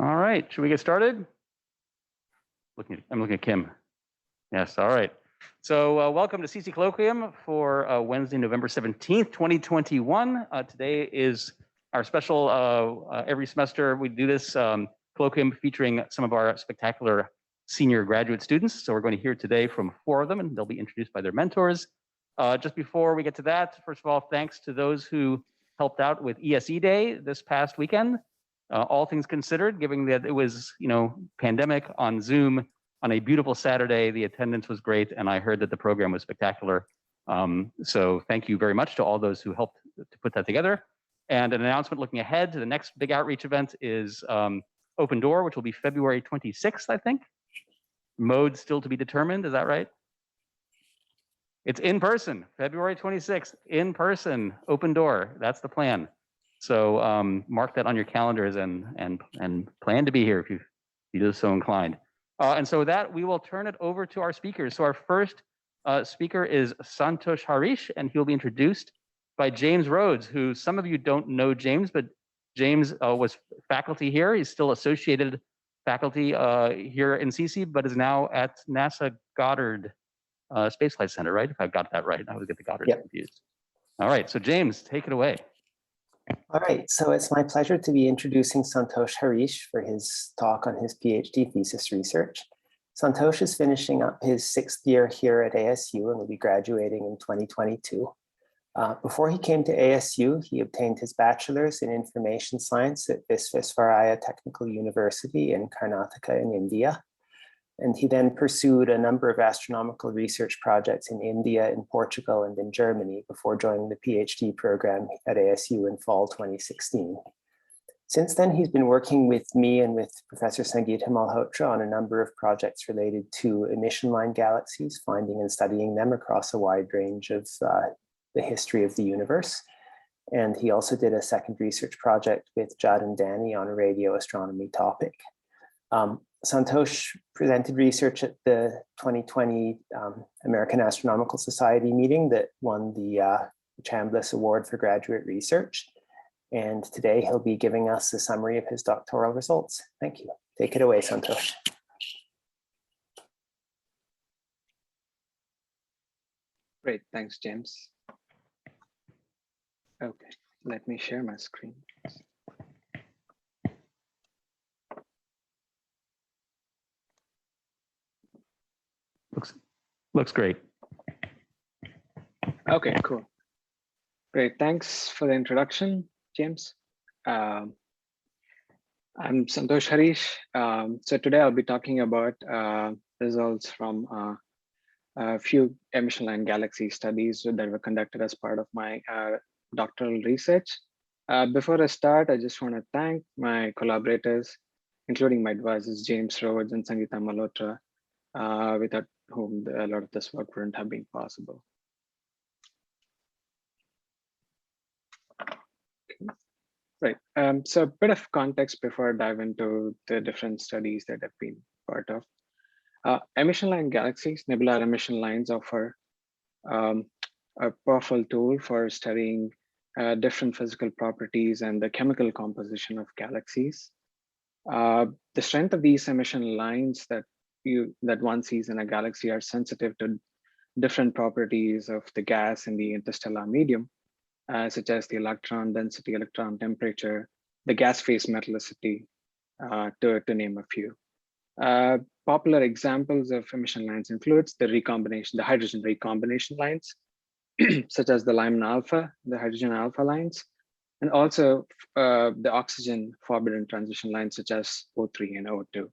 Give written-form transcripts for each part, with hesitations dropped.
All right, should we get started? I'm looking at Kim. Yes, all right. So welcome to SESE Colloquium for Wednesday, November 17th, 2021. Today is our special, every semester we do this colloquium featuring some of our spectacular senior graduate students. So we're going to hear today from 4 of them, and they'll be introduced by their mentors. Just before we get to that, first of all, thanks to those who helped out with ESE Day this past weekend. All things considered, given that it was, pandemic on Zoom on a beautiful Saturday, the attendance was great, and I heard that the program was spectacular. So thank you very much to all those who helped to put that together. And an announcement looking ahead to the next big outreach event is Open Door, which will be February 26th, I think. Mode still to be determined, is that right? It's in person, February 26th, in person, Open Door, that's the plan. So mark that on your calendars and plan to be here if you're so inclined. And so with that, we will turn it over to our speakers. So our first speaker is Santosh Harish, and he'll be introduced by James Rhodes, who some of you don't know James, but James was faculty here. He's still associated faculty here in SESE, but is now at NASA Goddard Space Flight Center, right? If I've got that right, I always get the Goddard confused. All right, so James, take it away. All right, so it's my pleasure to be introducing Santosh Harish for his talk on his PhD thesis research. Santosh is finishing up his 6th year here at ASU and will be graduating in 2022. Before he came to ASU, he obtained his bachelor's in information science at Visvesvaraya Technical University in Karnataka in India. And he then pursued a number of astronomical research projects in India, in Portugal, and in Germany before joining the PhD program at ASU in fall 2016. Since then, he's been working with me and with Professor Sangeeta Malhotra on a number of projects related to emission line galaxies, finding and studying them across a wide range of the history of the universe. And he also did a second research project with Jad and Danny on a radio astronomy topic. Santosh presented research at the 2020 American Astronomical Society meeting that won the Chambliss Award for Graduate Research. And today he'll be giving us a summary of his doctoral results. Thank you. Take it away, Santosh. Great, thanks, James. Okay, let me share my screen. Looks great. Okay, cool. Great, thanks for the introduction, James. I'm Santosh Harish. So today I'll be talking about results from a few emission line galaxy studies that were conducted as part of my doctoral research. Before I start, I just want to thank my collaborators, including my advisors, James Rhodes and Sangeeta Malhotra, without whom a lot of this work wouldn't have been possible. Right, so a bit of context before I dive into the different studies that I've been part of. Emission line galaxies, nebular emission lines, offer a powerful tool for studying different physical properties and the chemical composition of galaxies. The strength of these emission lines that one sees in a galaxy are sensitive to different properties of the gas in the interstellar medium, such as the electron density, electron temperature, the gas phase metallicity, to name a few. Popular examples of emission lines includes the hydrogen recombination lines, such as the Lamin alpha, the hydrogen alpha lines, and also the oxygen forbidden transition lines, such as O3 and O2.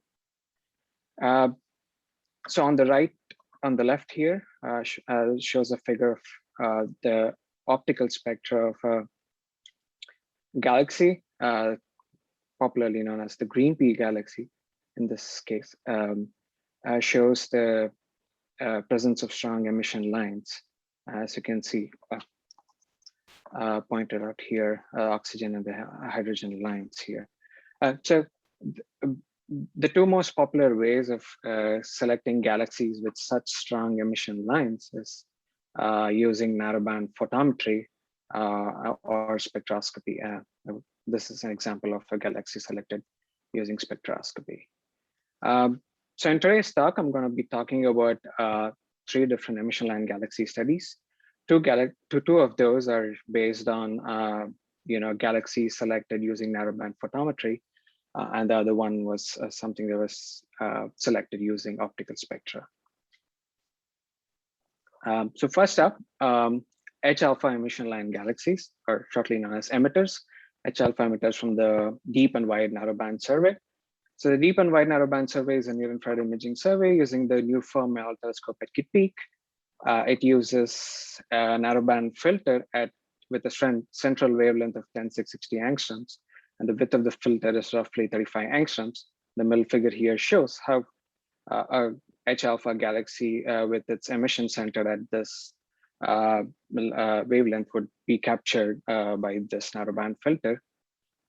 So on the left here shows a figure of the optical spectra of a galaxy, popularly known as the green Pe galaxy. In this case, shows the presence of strong emission lines, as you can see pointed out here, oxygen and the hydrogen lines here. So the two most popular ways of selecting galaxies with such strong emission lines is using narrowband photometry or spectroscopy. This is an example of a galaxy selected using spectroscopy. So in today's talk, I'm going to be talking about 3 different emission line galaxy studies. Two of those are based on galaxies selected using narrowband photometry, and the other one was something that was selected using optical spectra. So first up, H-alpha emission line galaxies, or shortly known as emitters. H-alpha emitters from the Deep and Wide Narrowband Survey. So the Deep and Wide Narrowband Survey is a near-infrared imaging survey using the new Fermi telescope at Kitt Peak. It uses a narrowband filter with a central wavelength of 10,660 angstroms, and the width of the filter is roughly 35 angstroms. The middle figure here shows how a H-alpha galaxy with its emission center at this wavelength would be captured by this narrowband filter.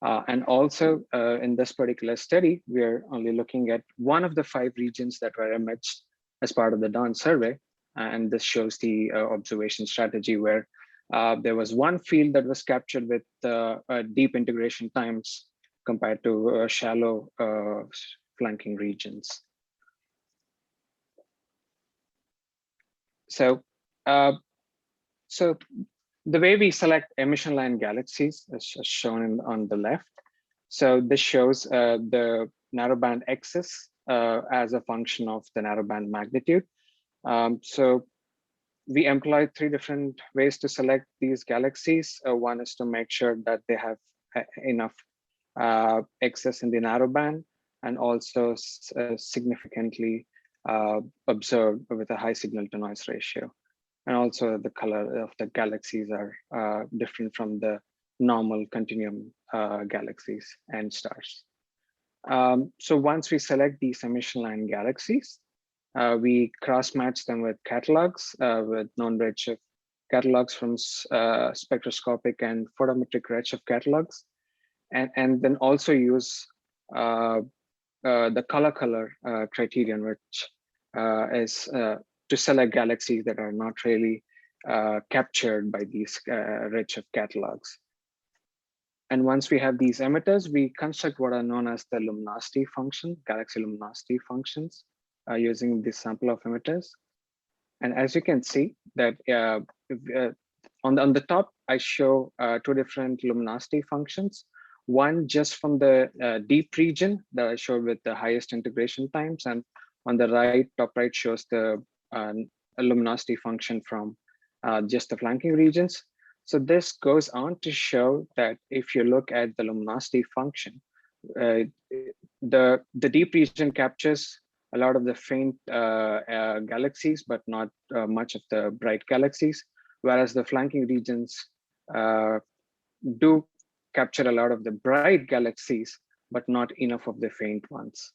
And also in this particular study, we're only looking at one of the 5 regions that were imaged as part of the Dawn survey. And this shows the observation strategy where there was one field that was captured with deep integration times compared to shallow flanking regions. So the way we select emission line galaxies is shown on the left. So this shows the narrowband axis as a function of the narrowband magnitude. So we employ 3 different ways to select these galaxies. One is to make sure that they have enough excess in the narrowband, and also significantly observed with a high signal to noise ratio. And also the color of the galaxies are different from the normal continuum galaxies and stars. So once we select these emission line galaxies, we cross-match them with catalogs, with known redshift catalogs from spectroscopic and photometric redshift catalogs, and then also use the color criterion, which is to select galaxies that are not really captured by these redshift catalogs. And once we have these emitters, we construct what are known as the luminosity function, galaxy luminosity functions, using this sample of emitters. And as you can see that on the top, I show 2 different luminosity functions. One just from the deep region that I showed with the highest integration times, and on the right, top right shows the luminosity function from just the flanking regions. So this goes on to show that if you look at the luminosity function, the deep region captures a lot of the faint galaxies, but not much of the bright galaxies, whereas the flanking regions do capture a lot of the bright galaxies, but not enough of the faint ones.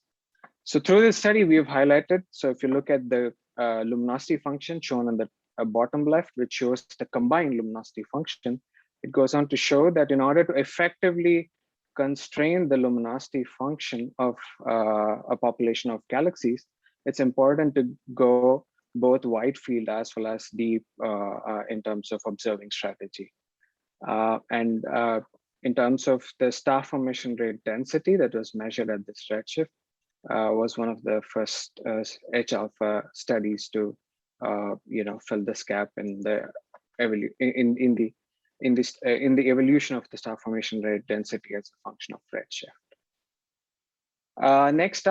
So through this study, we've highlighted, so if you look at the luminosity function shown on the bottom left, which shows the combined luminosity function, it goes on to show that in order to effectively constrain the luminosity function of a population of galaxies, it's important to go both wide field as well as deep in terms of observing strategy. And in terms of the star formation rate density that was measured at this redshift, was one of the first H-alpha studies to fill this gap in the evolution of the star formation rate density as a function of redshift. Next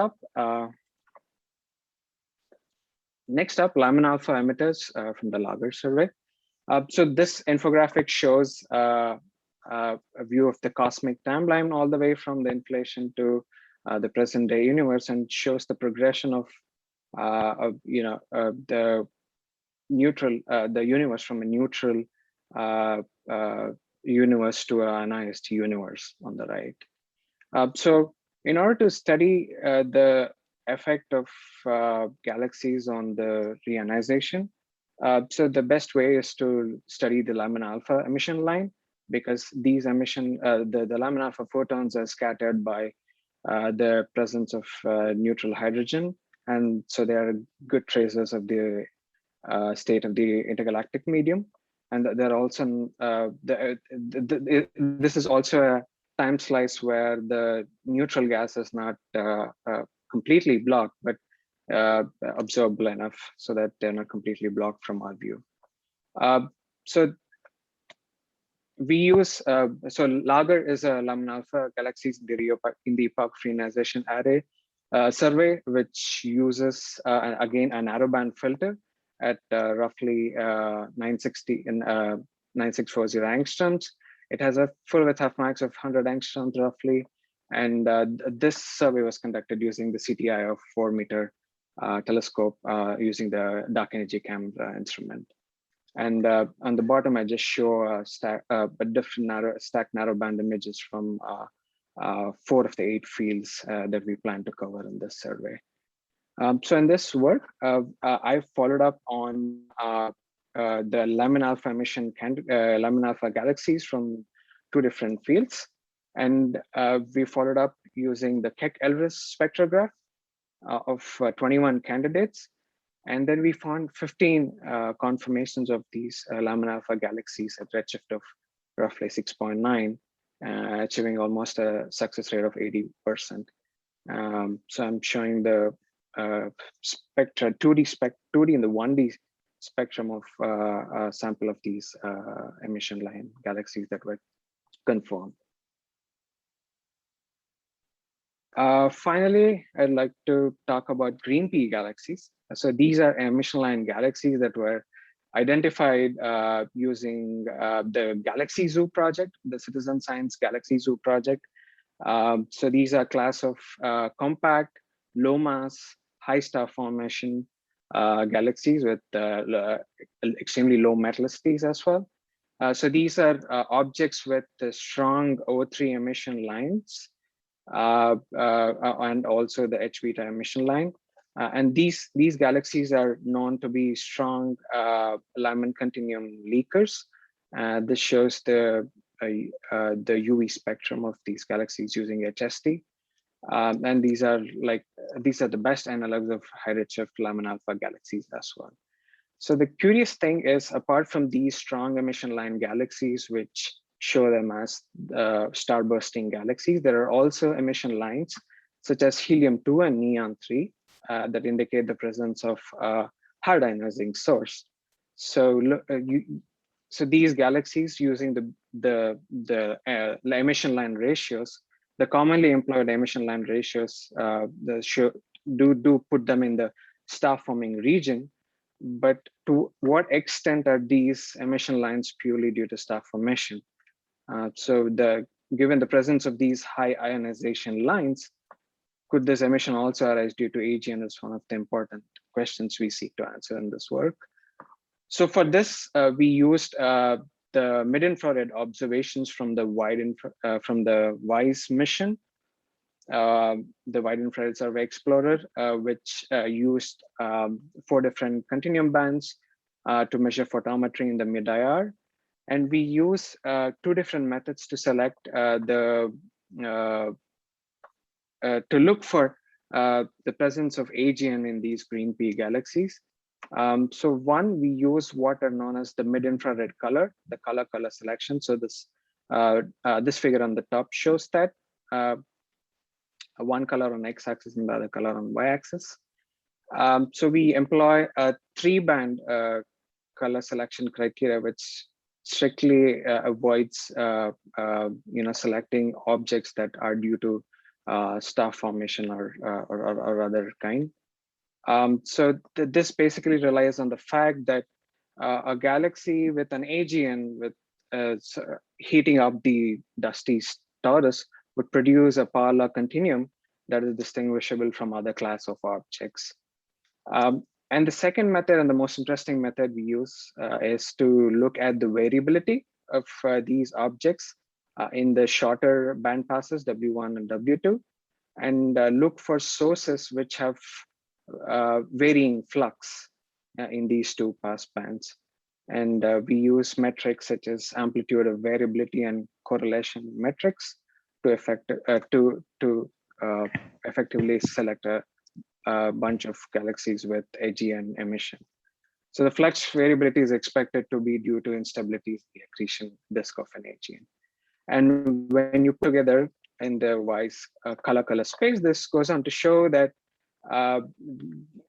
up, Lamin alpha emitters from the Lager survey. So this infographic shows a view of the cosmic timeline all the way from the inflation to the present day universe, and shows the progression of the universe from a neutral universe to an ionized universe on the right. So in order to study the effect of galaxies on the reionization, so the best way is to study the Lamin alpha emission line, because these the Lamin alpha photons are scattered by the presence of neutral hydrogen, and so they are good tracers of the state of the intergalactic medium. And they're also this is also time slice where the neutral gas is not completely blocked, but observable enough so that they're not completely blocked from our view. So we use, so Lager is a Lamin alpha galaxies in the epoch ionization array survey, which uses, again, a narrowband filter at roughly 960 and 9640 angstroms. It has a full width half max of 100 angstroms roughly. And this survey was conducted using the CTI of 4-meter telescope using the dark energy camera instrument. And on the bottom, I just show a different stacked narrowband images from 4 of the 8 fields that we plan to cover in this survey. So in this work, I followed up on the Lamin alpha emission, Lamin alpha galaxies from 2 different fields. And we followed up using the Keck-Elris spectrograph of 21 candidates. And then we found 15 conformations of these Lamin alpha galaxies at redshift of roughly 6.9, achieving almost a success rate of 80%. So I'm showing the spectra, 2D and the 1D spectrum of a sample of these emission line galaxies that were confirmed. Finally, I'd like to talk about green Pe galaxies. So these are emission line galaxies that were identified using the Galaxy Zoo project, the Citizen Science Galaxy Zoo project. So these are class of compact, low mass, high star formation galaxies with extremely low metallicities as well. So these are objects with strong O3 emission lines and also the H beta emission line. And these galaxies are known to be strong Lamin continuum leakers. This shows the UV spectrum of these galaxies using HST. And these are the best analogs of high redshift Lamin alpha galaxies as well. So the curious thing is, apart from these strong emission line galaxies, which show them as star-bursting galaxies, there are also emission lines such as helium-2 and neon-3 that indicate the presence of hard ionizing source. So so these galaxies using the emission line ratios, the commonly employed emission line ratios do put them in the star forming region, but to what extent are these emission lines purely due to star formation? So given the presence of these high ionization lines, could this emission also arise due to AGN is one of the important questions we seek to answer in this work. So for this, we used the mid-infrared observations from the WISE mission, the Wide Infrared Survey Explorer, which used 4 different continuum bands to measure photometry in the mid-IR. And we use 2 different methods to select to look for the presence of AGN in these green Pe galaxies. So one, we use what are known as the mid-infrared color, the color selection. So this figure on the top shows that one color on x-axis and the other color on y-axis. So we employ a 3-band color selection criteria, which strictly avoids selecting objects that are due to star formation or other kind. So this basically relies on the fact that a galaxy with an AGN with heating up the dusty torus would produce a power law continuum that is distinguishable from other class of objects. And the second method, and the most interesting method we use, is to look at the variability of these objects in the shorter band passes, W1 and W2, and look for sources which have varying flux in these 2 pass bands. And we use metrics such as amplitude of variability and correlation metrics to effectively select a bunch of galaxies with AGN emission. So the flux variability is expected to be due to instabilities in the accretion disk of an AGN. And when you put together in the wise color space, this goes on to show that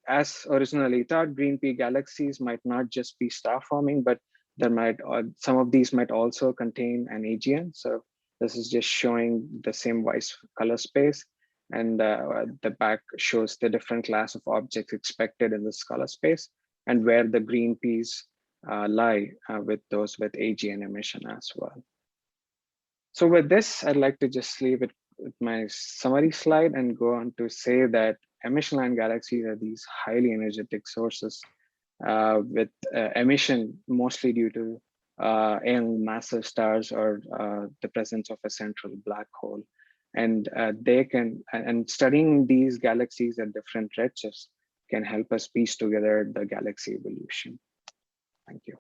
as originally thought, green Pe galaxies might not just be star forming, but there might some of these might also contain an AGN. So this is just showing the same wise color space, and the back shows the different class of objects expected in this color space and where the green P's lie with those with AGN emission as well. So with this, I'd like to just leave it with my summary slide and go on to say that emission line galaxies are these highly energetic sources with emission mostly due to young massive stars or the presence of a central black hole. And and studying these galaxies at different redshifts can help us piece together the galaxy evolution. Thank you.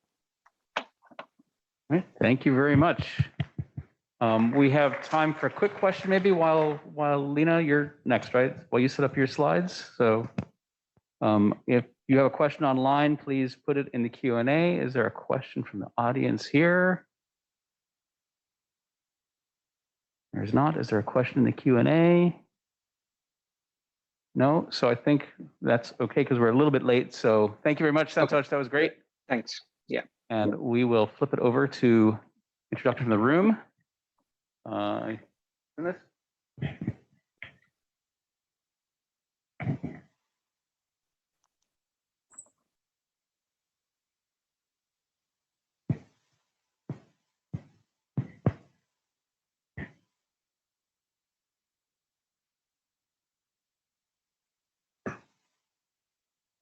All right, thank you very much. We have time for a quick question, maybe while Lena, you're next, right? While you set up your slides. So if you have a question online, please put it in the Q&A. Is there a question from the audience here? There's not. Is there a question in the Q&A? No, so I think that's okay because we're a little bit late. So thank you very much, Santosh. Okay. That was great. Thanks. Yeah. And we will flip it over to introduction from the room. This?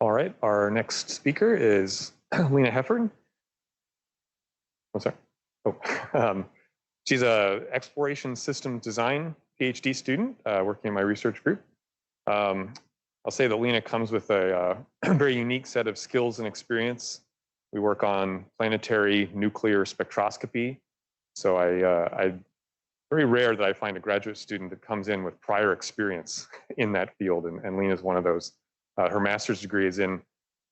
All right, our next speaker is Lena Heffern. Oh, sorry. Oh, she's a exploration system design PhD student working in my research group. I'll say that Lena comes with a very unique set of skills and experience. We work on planetary nuclear spectroscopy. So very rare that I find a graduate student that comes in with prior experience in that field, and Lena is one of those. Her master's degree is in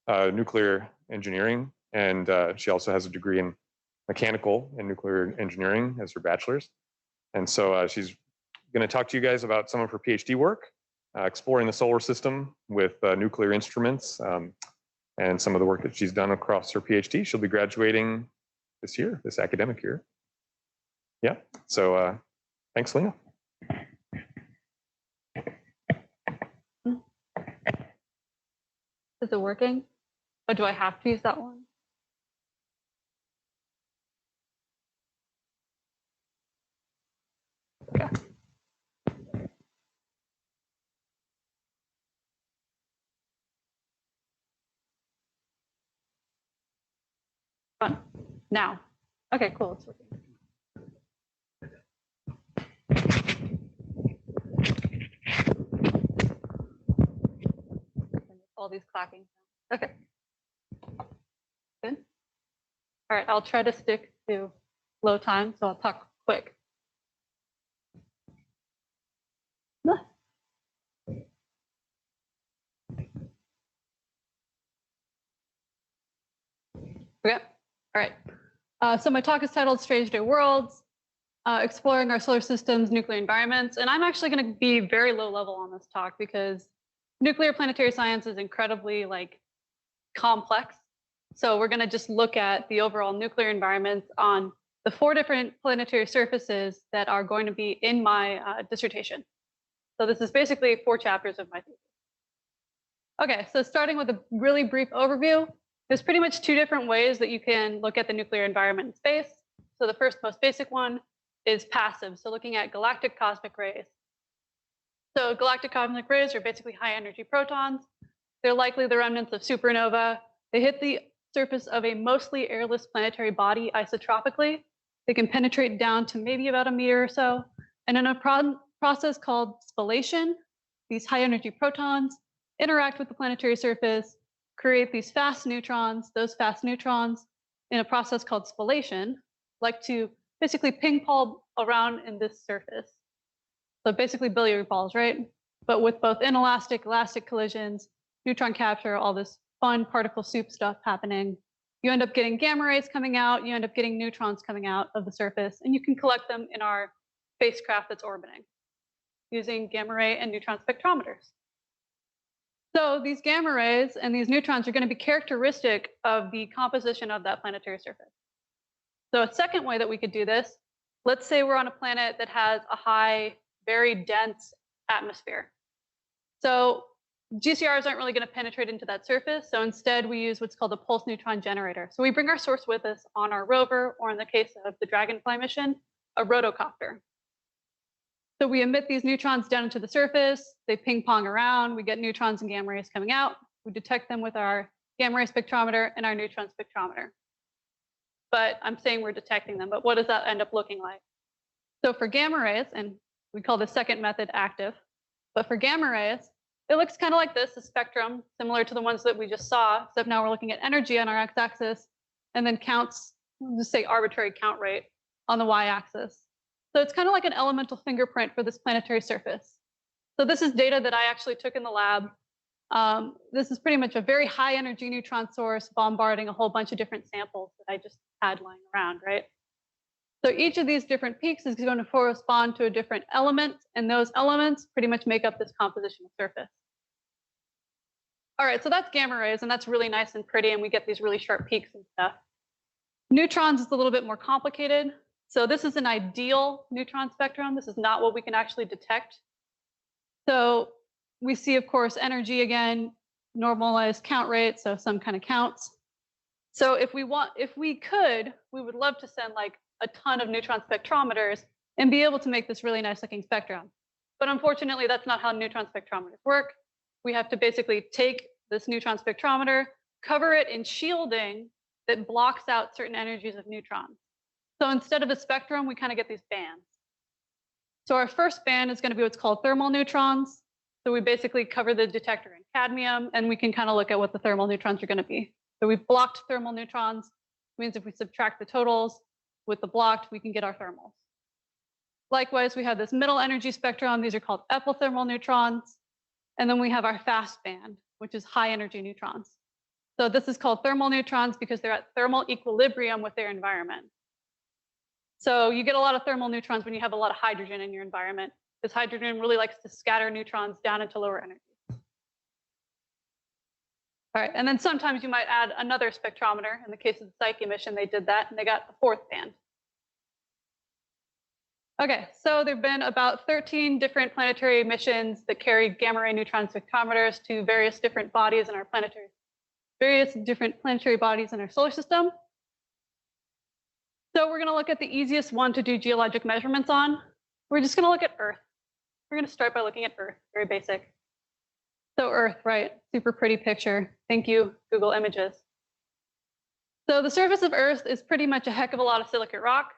nuclear engineering, and she also has a degree in mechanical and nuclear engineering as her bachelor's. And so she's going to talk to you guys about some of her PhD work, exploring the solar system with nuclear instruments, and some of the work that she's done across her PhD. She'll be graduating this year, this academic year. Yeah, so thanks, Lena. Is it working? Or do I have to use that one? Okay. Fun. Now. Okay, cool. It's working. All these clacking sounds. Okay. Good. All right, I'll try to stick to low time, so I'll talk quick. Okay. All right. So my talk is titled Strange New Worlds, Exploring Our Solar System's Nuclear Environments. And I'm actually going to be very low level on this talk because nuclear planetary science is incredibly complex. So we're going to just look at the overall nuclear environments on the 4 different planetary surfaces that are going to be in my dissertation. So this is basically 4 chapters of my thesis. Okay, so starting with a really brief overview, there's pretty much 2 different ways that you can look at the nuclear environment in space. So the first, most basic one is passive. So looking at galactic cosmic rays. So galactic cosmic rays are basically high energy protons. They're likely the remnants of supernova. They hit the surface of a mostly airless planetary body isotropically. They can penetrate down to maybe about a meter or so. And in a process called spallation, these high energy protons interact with the planetary surface, create these fast neutrons. Those fast neutrons, in a process called spallation, like to basically ping pong around in this surface. So basically billiard balls, right? But with both inelastic, elastic collisions, neutron capture, all this fun particle soup stuff happening. You end up getting gamma rays coming out, you end up getting neutrons coming out of the surface, and you can collect them in our spacecraft that's orbiting using gamma ray and neutron spectrometers. So these gamma rays and these neutrons are going to be characteristic of the composition of that planetary surface. So a second way that we could do this, let's say we're on a planet that has a high, very dense atmosphere. So GCRs aren't really going to penetrate into that surface. So instead we use what's called a pulse neutron generator. So we bring our source with us on our rover, or in the case of the Dragonfly mission, a rotocopter. So we emit these neutrons down into the surface, they ping pong around, we get neutrons and gamma rays coming out, we detect them with our gamma ray spectrometer and our neutron spectrometer. But I'm saying we're detecting them, but what does that end up looking like? So for gamma rays, and we call the second method active, but for gamma rays, it looks kind of like this, a spectrum, similar to the ones that we just saw, except now we're looking at energy on our x-axis, and then counts, we'll just say arbitrary count rate on the y-axis. So it's kind of like an elemental fingerprint for this planetary surface. So this is data that I actually took in the lab. This is pretty much a very high energy neutron source bombarding a whole bunch of different samples that I just had lying around, right? So each of these different peaks is going to correspond to a different element, and those elements pretty much make up this composition of surface. All right, so that's gamma rays, and that's really nice and pretty, and we get these really sharp peaks and stuff. Neutrons is a little bit more complicated. So this is an ideal neutron spectrum. This is not what we can actually detect. So we see, of course, energy again, normalized count rate, so some kind of counts. So if we could, we would love to send like a ton of neutron spectrometers and be able to make this really nice looking spectrum. But unfortunately, that's not how neutron spectrometers work. We have to basically take this neutron spectrometer, cover it in shielding that blocks out certain energies of neutrons. So instead of a spectrum, we kind of get these bands. So our first band is going to be what's called thermal neutrons. So we basically cover the detector in cadmium, and we can kind of look at what the thermal neutrons are going to be. So we've blocked thermal neutrons. It means if we subtract the totals with the blocked, we can get our thermals. Likewise, we have this middle energy spectrum. These are called epithermal neutrons. And then we have our fast band, which is high energy neutrons. So this is called thermal neutrons because they're at thermal equilibrium with their environment. So you get a lot of thermal neutrons when you have a lot of hydrogen in your environment. This hydrogen really likes to scatter neutrons down into lower energies. All right, and then sometimes you might add another spectrometer. In the case of the Psyche mission, they did that, and they got a fourth band. Okay, so there have been about 13 different planetary missions that carry gamma ray neutron spectrometers to various different bodies in our various different planetary bodies in our solar system. So we're going to look at the easiest one to do geologic measurements on. We're just going to look at Earth. We're going to start by looking at Earth, very basic. So Earth, right, super pretty picture. Thank you, Google Images. So the surface of Earth is pretty much a heck of a lot of silicate rock,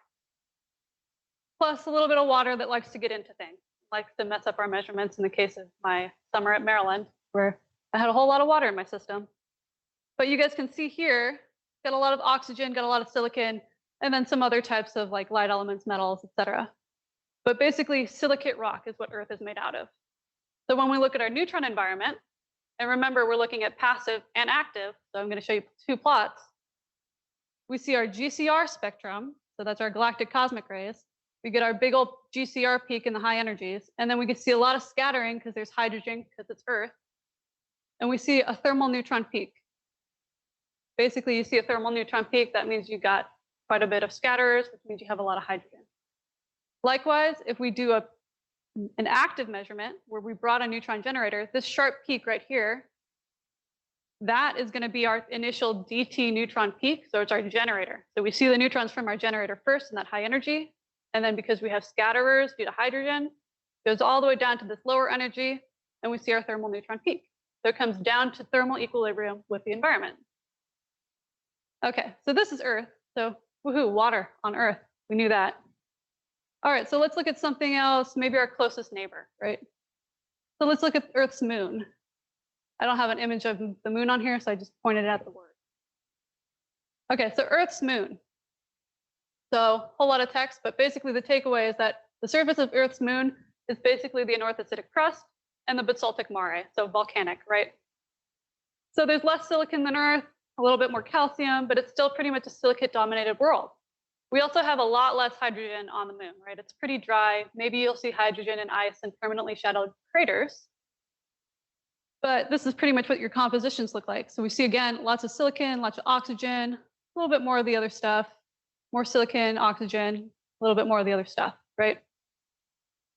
plus a little bit of water that likes to get into things, likes to mess up our measurements in the case of my summer at Maryland, where I had a whole lot of water in my system. But you guys can see here, got a lot of oxygen, got a lot of silicon, and then some other types of like light elements, metals, etc. But basically, silicate rock is what Earth is made out of. So when we look at our neutron environment, and remember, we're looking at passive and active, so I'm going to show you two plots. We see our GCR spectrum, so that's our galactic cosmic rays. We get our big old GCR peak in the high energies, and then we can see a lot of scattering because there's hydrogen because it's Earth. And we see a thermal neutron peak. Basically, you see a thermal neutron peak, that means you got quite a bit of scatterers, which means you have a lot of hydrogen. Likewise, if we do an active measurement where we brought a neutron generator, this sharp peak right here, that is going to be our initial DT neutron peak. So it's our generator. So we see the neutrons from our generator first in that high energy. And then because we have scatterers due to hydrogen, it goes all the way down to this lower energy, and we see our thermal neutron peak. So it comes down to thermal equilibrium with the environment. Okay, so this is Earth. So woohoo, water on Earth. We knew that. All right, so let's look at something else, maybe our closest neighbor, right? So let's look at Earth's moon. I don't have an image of the moon on here, so I just pointed out the word. Okay, so Earth's moon. So a whole lot of text, but basically the takeaway is that the surface of Earth's moon is basically the anorthositic crust and the basaltic mare, so volcanic, right? So there's less silicon than Earth, a little bit more calcium, but it's still pretty much a silicate-dominated world. We also have a lot less hydrogen on the moon, right? It's pretty dry. Maybe you'll see hydrogen and ice in permanently shadowed craters. But this is pretty much what your compositions look like. So we see, again, lots of silicon, lots of oxygen, a little bit more of the other stuff, more silicon, oxygen, a little bit more of the other stuff, right?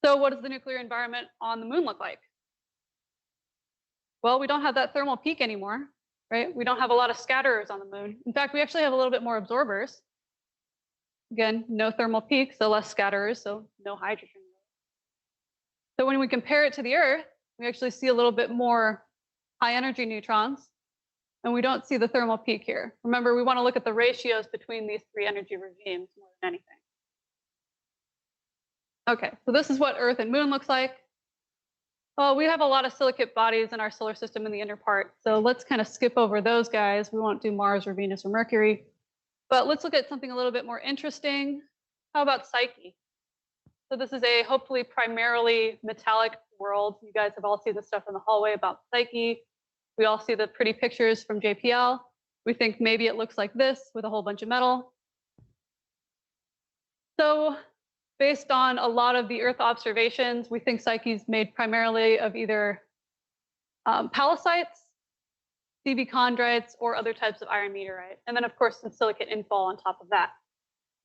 So what does the nuclear environment on the moon look like? Well, we don't have that thermal peak anymore, right? We don't have a lot of scatterers on the moon. In fact, we actually have a little bit more absorbers. Again, no thermal peak, so less scatterers, so no hydrogen. So when we compare it to the Earth, we actually see a little bit more high energy neutrons, and we don't see the thermal peak here. Remember, we want to look at the ratios between these three energy regimes more than anything. Okay, so this is what Earth and Moon looks like. Well, we have a lot of silicate bodies in our solar system in the inner part, so let's kind of skip over those guys. We won't do Mars or Venus or Mercury, but let's look at something a little bit more interesting. How about Psyche? So this is a hopefully primarily metallic world. You guys have all seen the stuff in the hallway about Psyche. We all see the pretty pictures from JPL. We think maybe it looks like this with a whole bunch of metal. So based on a lot of the Earth observations, we think Psyche is made primarily of either pallasites, CB chondrites, or other types of iron meteorite. And then, of course, some silicate infall on top of that.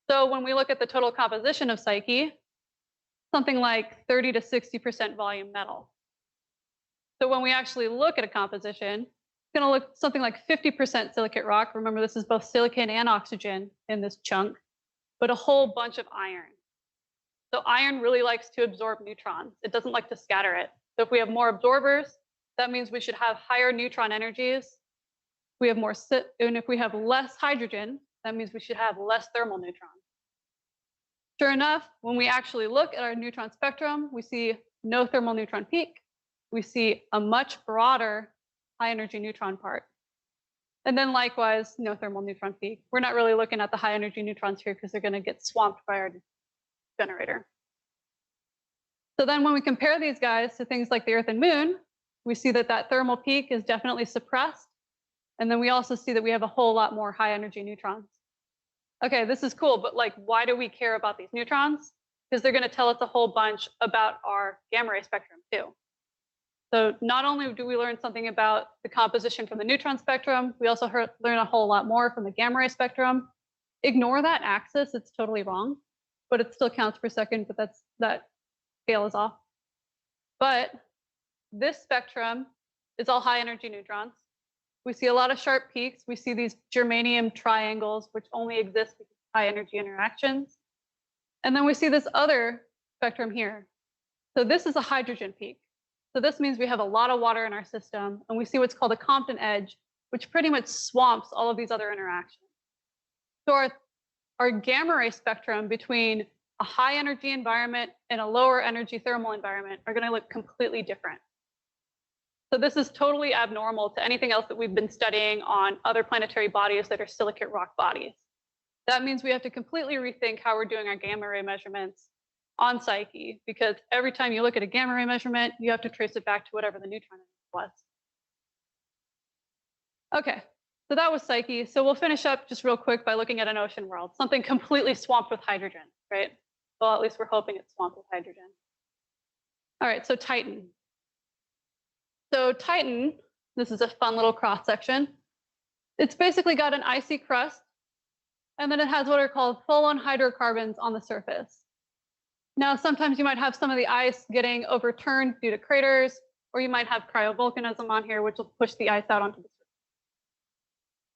So when we look at the total composition of Psyche, something like 30 to 60% volume metal. So when we actually look at a composition, it's going to look something like 50% silicate rock. Remember, this is both silicon and oxygen in this chunk, but a whole bunch of iron. So iron really likes to absorb neutrons. It doesn't like to scatter it. So if we have more absorbers, that means we should have higher neutron energies. We have more, and if we have less hydrogen, that means we should have less thermal neutrons. Sure enough, when we actually look at our neutron spectrum, we see no thermal neutron peak. We see a much broader high energy neutron part. And then likewise, no thermal neutron peak. We're not really looking at the high energy neutrons here because they're going to get swamped by our generator. So then when we compare these guys to things like the Earth and Moon, we see that that thermal peak is definitely suppressed. And then we also see that we have a whole lot more high energy neutrons. Okay, this is cool, but like, why do we care about these neutrons? Because they're going to tell us a whole bunch about our gamma ray spectrum too. So not only do we learn something about the composition from the neutron spectrum, we also learn a whole lot more from the gamma ray spectrum. Ignore that axis, it's totally wrong, but it still counts per second, but that scale is off. But this spectrum is all high energy neutrons. We see a lot of sharp peaks. We see these germanium triangles, which only exist because of high energy interactions. And then we see this other spectrum here. So this is a hydrogen peak. So this means we have a lot of water in our system, and we see what's called a Compton edge, which pretty much swamps all of these other interactions. So our gamma ray spectrum between a high energy environment and a lower energy thermal environment are going to look completely different. So this is totally abnormal to anything else that we've been studying on other planetary bodies that are silicate rock bodies. That means we have to completely rethink how we're doing our gamma ray measurements on Psyche, because every time you look at a gamma ray measurement, you have to trace it back to whatever the neutron was. Okay, so that was Psyche. So we'll finish up just real quick by looking at an ocean world, something completely swamped with hydrogen, right? Well, at least we're hoping it's swamped with hydrogen. All right, so Titan. So Titan, this is a fun little cross section. It's basically got an icy crust, and then it has what are called full-on hydrocarbons on the surface. Now, sometimes you might have some of the ice getting overturned due to craters, or you might have cryovolcanism on here, which will push the ice out onto the surface.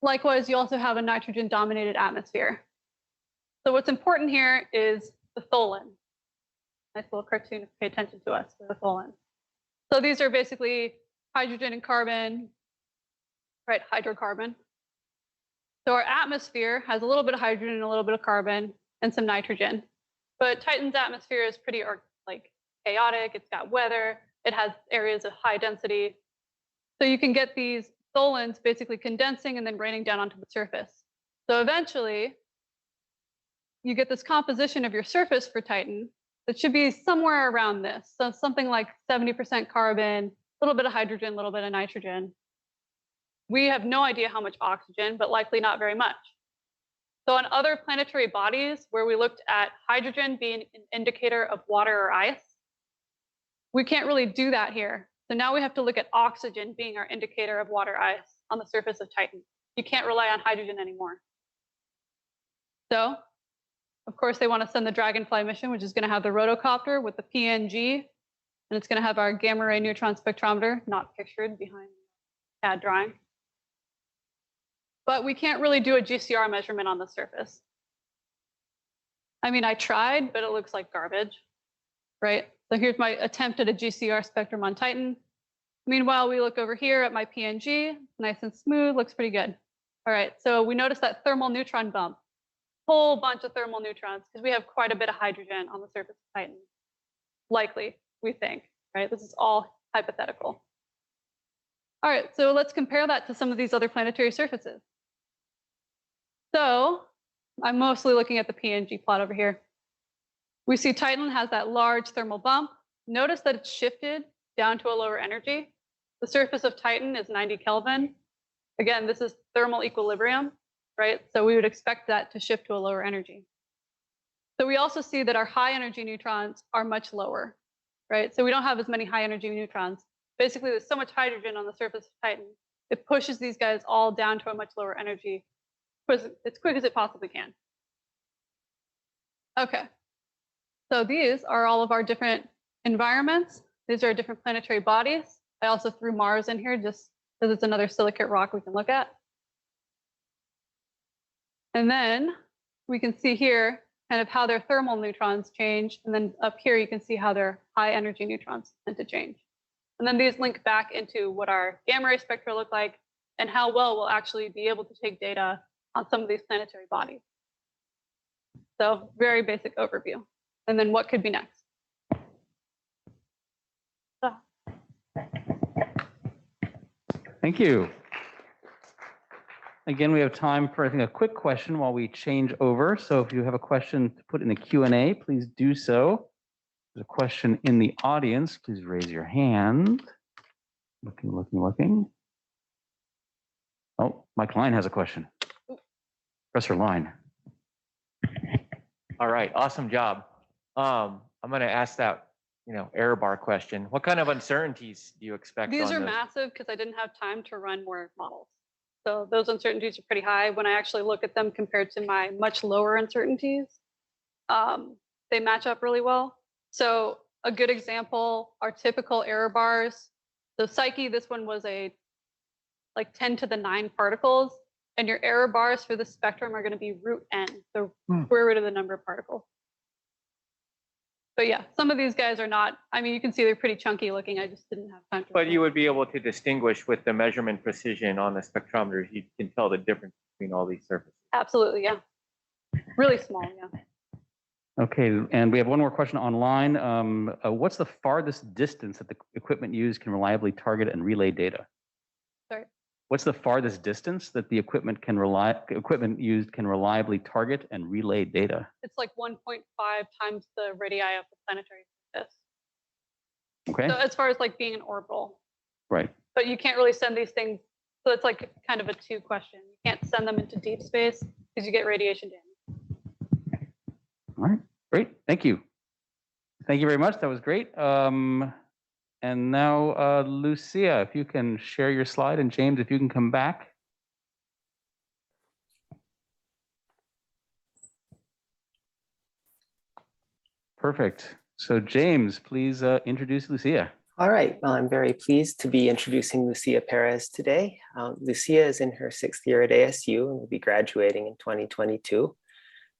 Likewise, you also have a nitrogen-dominated atmosphere. So what's important here is the tholin. Nice little cartoon to pay attention to us for the tholin. So these are basically hydrogen and carbon, right? Hydrocarbon. So our atmosphere has a little bit of hydrogen and a little bit of carbon and some nitrogen. But Titan's atmosphere is pretty like chaotic. It's got weather. It has areas of high density. So you can get these tholins basically condensing and then raining down onto the surface. So eventually, you get this composition of your surface for Titan that should be somewhere around this. So something like 70% carbon, a little bit of hydrogen, a little bit of nitrogen. We have no idea how much oxygen, but likely not very much. So on other planetary bodies where we looked at hydrogen being an indicator of water or ice, we can't really do that here. So now we have to look at oxygen being our indicator of water ice on the surface of Titan. You can't rely on hydrogen anymore. So, of course, they want to send the Dragonfly mission, which is going to have the rotocopter with the PNG, and it's going to have our gamma ray neutron spectrometer, not pictured behind the CAD drawing. But we can't really do a GCR measurement on the surface. I mean, I tried, but it looks like garbage, right? So here's my attempt at a GCR spectrum on Titan. Meanwhile, we look over here at my PNG, nice and smooth, looks pretty good. All right, so we notice that thermal neutron bump, whole bunch of thermal neutrons, because we have quite a bit of hydrogen on the surface of Titan. Likely, we think, right? This is all hypothetical. All right, so let's compare that to some of these other planetary surfaces. So I'm mostly looking at the PNG plot over here. We see Titan has that large thermal bump. Notice that it's shifted down to a lower energy. The surface of Titan is 90 Kelvin. Again, this is thermal equilibrium, right? So we would expect that to shift to a lower energy. So we also see that our high energy neutrons are much lower, right? So we don't have as many high energy neutrons. Basically, there's so much hydrogen on the surface of Titan, it pushes these guys all down to a much lower energy as quick as it possibly can. Okay, so these are all of our different environments. These are different planetary bodies. I also threw Mars in here just because it's another silicate rock we can look at. And then we can see here kind of how their thermal neutrons change. And then up here, you can see how their high energy neutrons tend to change. And then these link back into what our gamma ray spectra look like and how well we'll actually be able to take data on some of these planetary bodies. So very basic overview. And then what could be next? Thank you. Again, we have time for, I think, a quick question while we change over. So if you have a question to put in the Q&A, please do so. There's a question in the audience. Please raise your hand. Looking. Oh, Mike Line has a question. Professor Line. All right, awesome job. I'm going to ask that, error bar question. What kind of uncertainties do you expect? These on are those? massive because I didn't have time to run more models. So those uncertainties are pretty high. When I actually look at them compared to my much lower uncertainties, they match up really well. So a good example are typical error bars. So Psyche, this one was like 10 to the 9 particles. And your error bars for the spectrum are going to be root n, the square root of the number of particles. But yeah, some of these guys are not, I mean, you can see they're pretty chunky looking. I just didn't have time to. But you would be able to distinguish with the measurement precision on the spectrometers. You can tell the difference between all these surfaces. Absolutely, yeah. Really small, yeah. Okay, and we have one more question online. What's the farthest distance that the equipment used can reliably target and relay data? Sorry. What's the farthest distance that the equipment used can reliably target and relay data? It's like 1.5 times the radii of the planetary surface. Okay. So as far as like being an orbital. Right. But you can't really send these things. So it's like kind of a 2 question. You can't send them into deep space because you get radiation damage. All right, great. Thank you. Thank you very much. That was great. And now, Lucia, if you can share your slide, and James, if you can come back. Perfect. So James, please introduce Lucia. All right, well, I'm very pleased to be introducing Lucia Perez today. Lucia is in her 6th year at ASU and will be graduating in 2022.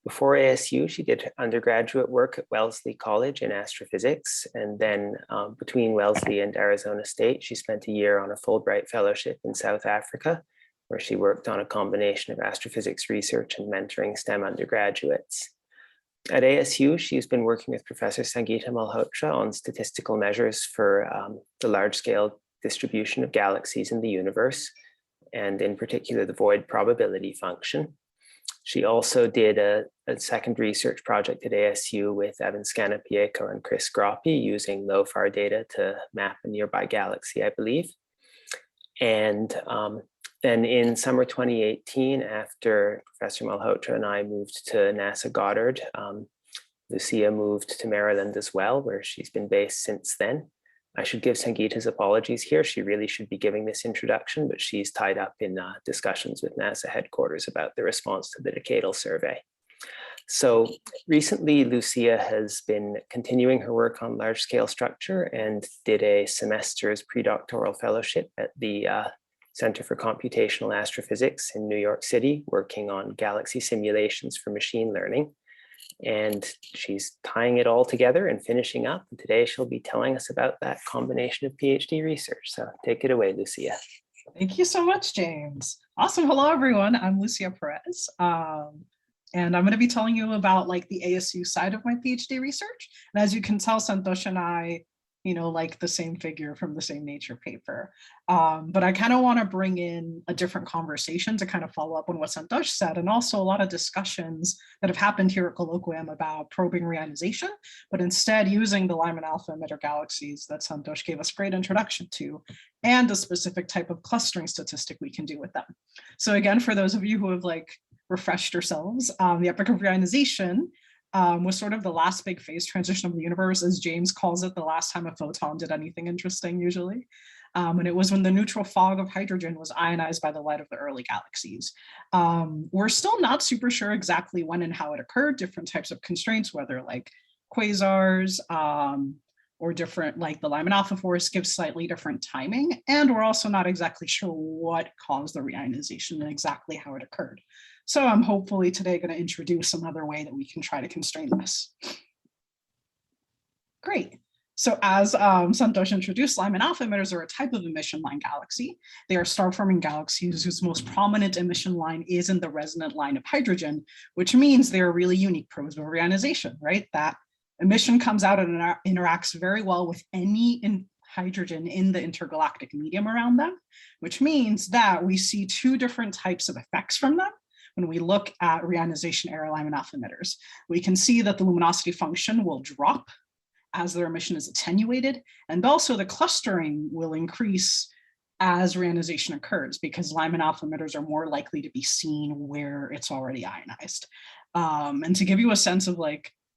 Before ASU, she did undergraduate work at Wellesley College in astrophysics. And then between Wellesley and Arizona State, she spent a year on a Fulbright fellowship in South Africa, where she worked on a combination of astrophysics research and mentoring STEM undergraduates. At ASU, she's been working with Professor Sangeeta Malhotra on statistical measures for the large-scale distribution of galaxies in the universe, and in particular, the void probability function. She also did a second research project at ASU with Evan Scannapieco and Chris Groppi using LOFAR data to map a nearby galaxy, I believe. And Then in summer 2018, after Professor Malhotra and I moved to NASA Goddard, Lucia moved to Maryland as well, where she's been based since then. I should give Sangeeta's apologies here. She really should be giving this introduction, but she's tied up in discussions with NASA headquarters about the response to the decadal survey. So recently, Lucia has been continuing her work on large-scale structure and did a semester's predoctoral fellowship at the Center for Computational Astrophysics in New York City, working on galaxy simulations for machine learning. And she's tying it all together and finishing up. And today she'll be telling us about that combination of PhD research. So take it away, Lucia. Thank you so much, James. Awesome. Hello, everyone. I'm Lucia Perez. And I'm going to be telling you about like the ASU side of my PhD research. And as you can tell, Santosh and I, like the same figure from the same Nature paper. But I kind of want to bring in a different conversation to kind of follow up on what Santosh said, and also a lot of discussions that have happened here at Colloquium about probing reionization, but instead using the Lamin alpha emitter galaxies that Santosh gave us a great introduction to, and a specific type of clustering statistic we can do with them. So again, for those of you who have refreshed yourselves, the epoch of reionization was sort of the last big phase transition of the universe, as James calls it, the last time a photon did anything interesting usually. And it was when the neutral fog of hydrogen was ionized by the light of the early galaxies. We're still not super sure exactly when and how it occurred, different types of constraints, whether like quasars or different, like the Lyman alpha force gives slightly different timing. And we're also not exactly sure what caused the reionization and exactly how it occurred. So I'm hopefully today going to introduce another way that we can try to constrain this. Great. So as Santosh introduced, Lyman alpha emitters are a type of emission line galaxy. They are star-forming galaxies whose most prominent emission line is in the resonant line of hydrogen, which means they're really unique probes of reionization, right? That emission comes out and interacts very well with any hydrogen in the intergalactic medium around them, which means that we see two different types of effects from them. When we look at reionization era Lyman alpha emitters, we can see that the luminosity function will drop as their emission is attenuated, and also the clustering will increase as reionization occurs, because Lyman alpha emitters are more likely to be seen where it's already ionized. And to give you a sense of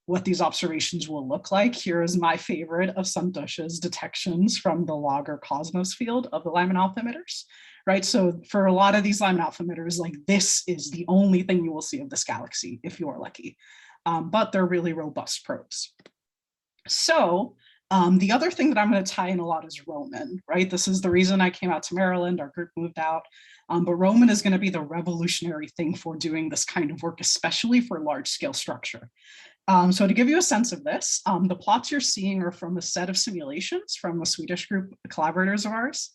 what these observations will look like, here is my favorite of Santosh's detections from the Logger Cosmos field of the Lyman alpha emitters. Right, so for a lot of these Lyman alpha emitters, this is the only thing you will see of this galaxy, if you're lucky. But they're really robust probes. So the other thing that I'm going to tie in a lot is Roman, right? This is the reason I came out to Maryland, our group moved out. But Roman is going to be the revolutionary thing for doing this kind of work, especially for large scale structure. So to give you a sense of this, the plots you're seeing are from a set of simulations from a Swedish group, collaborators of ours.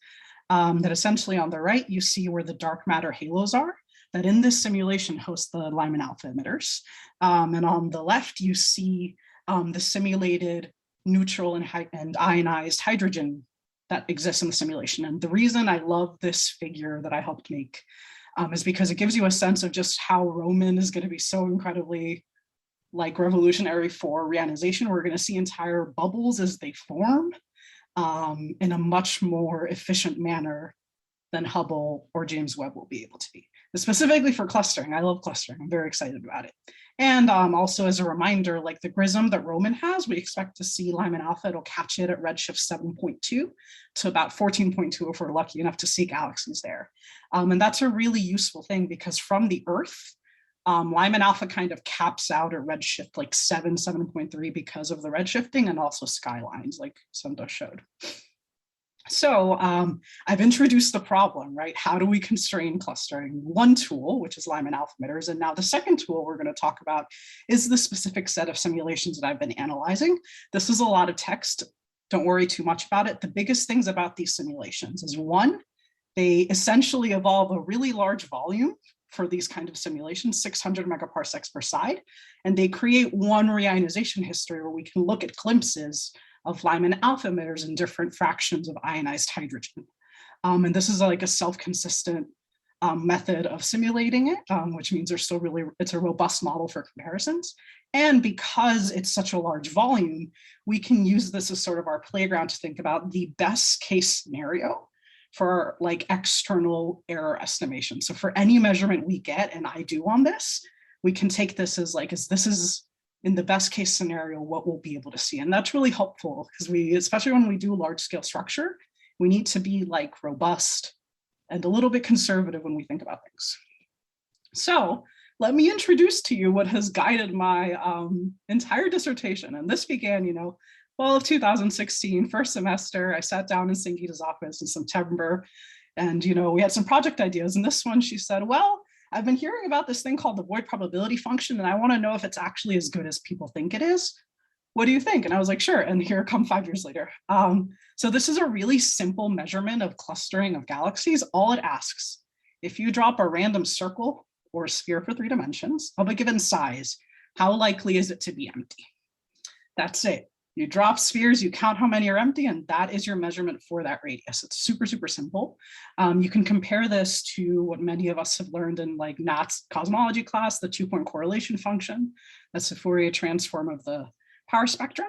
That essentially on the right, you see where the dark matter halos are, that in this simulation host the Lyman alpha emitters. And on the left, you see the simulated neutral and ionized hydrogen that exists in the simulation. And the reason I love this figure that I helped make is because it gives you a sense of just how Roman is going to be so incredibly revolutionary for reionization. We're going to see entire bubbles as they form in a much more efficient manner than Hubble or James Webb will be able to be. But specifically for clustering, I love clustering. I'm very excited about it. And also as a reminder, the GRISM that Roman has, we expect to see Lyman alpha. It'll catch it at redshift 7.2 to about 14.2 if we're lucky enough to see galaxies there. And that's a really useful thing because from the Earth, Lyman alpha kind of caps out at redshift 7.3 because of the redshifting and also skylines like Santosh showed. So I've introduced the problem, right? How do we constrain clustering? One tool, which is Lyman alpha emitters, and now the second tool we're going to talk about is the specific set of simulations that I've been analyzing. This is a lot of text. Don't worry too much about it. The biggest things about these simulations is one, they essentially evolve a really large volume for these kind of simulations, 600 megaparsecs per side. And they create one reionization history where we can look at glimpses of Lyman alpha emitters in different fractions of ionized hydrogen. And this is a self-consistent method of simulating it, which means it's a robust model for comparisons. And because it's such a large volume, we can use this as sort of our playground to think about the best case scenario for like external error estimation. So for any measurement we get, and I do on this, we can take this as like, this is in the best case scenario, what we'll be able to see. And that's really helpful because we, especially when we do large scale structure, we need to be like robust and a little bit conservative when we think about things. So let me introduce to you what has guided my entire dissertation. And this began, fall of 2016, first semester. I sat down in Sangeeta's office in September, and we had some project ideas. And this one, she said, well, I've been hearing about this thing called the void probability function, and I want to know if it's actually as good as people think it is. What do you think? And I was like, sure. And here come 5 years later. So this is a really simple measurement of clustering of galaxies. All it asks, if you drop a random circle or a sphere for 3 dimensions of a given size, how likely is it to be empty? That's it. You drop spheres, you count how many are empty, and that is your measurement for that radius. It's super, super simple. You can compare this to what many of us have learned in like NATS cosmology class, the 2-point correlation function. That's the Fourier transform of the power spectrum.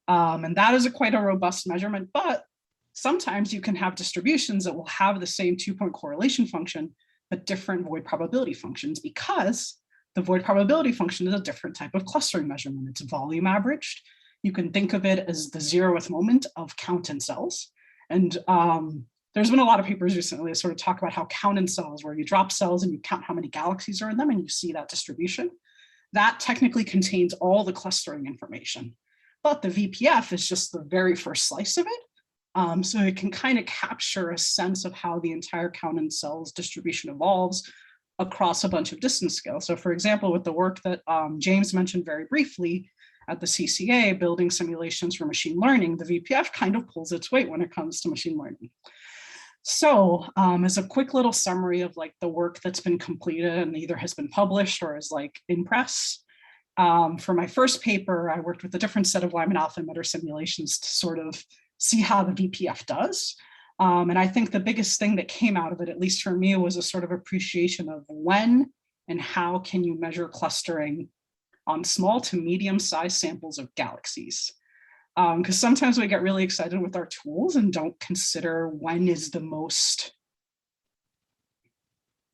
And that is quite a robust measurement, but sometimes you can have distributions that will have the same 2-point correlation function, but different void probability functions, because the void probability function is a different type of clustering measurement. It's volume averaged. You can think of it as the 0th moment of count in cells. And there's been a lot of papers recently that sort of talk about how count in cells, where you drop cells and you count how many galaxies are in them and you see that distribution. That technically contains all the clustering information. But the VPF is just the very first slice of it. So it can kind of capture a sense of how the entire count in cells distribution evolves across a bunch of distance scales. So for example, with the work that James mentioned very briefly, at the CCA, building simulations for machine learning, the VPF kind of pulls its weight when it comes to machine learning. So as a quick little summary of like the work that's been completed and either has been published or is like in press, for my first paper, I worked with a different set of Lyman alpha emitter simulations to sort of see how the VPF does. And I think the biggest thing that came out of it, at least for me, was a sort of appreciation of when and how can you measure clustering on small to medium-sized samples of galaxies. Because sometimes we get really excited with our tools and don't consider when is the most,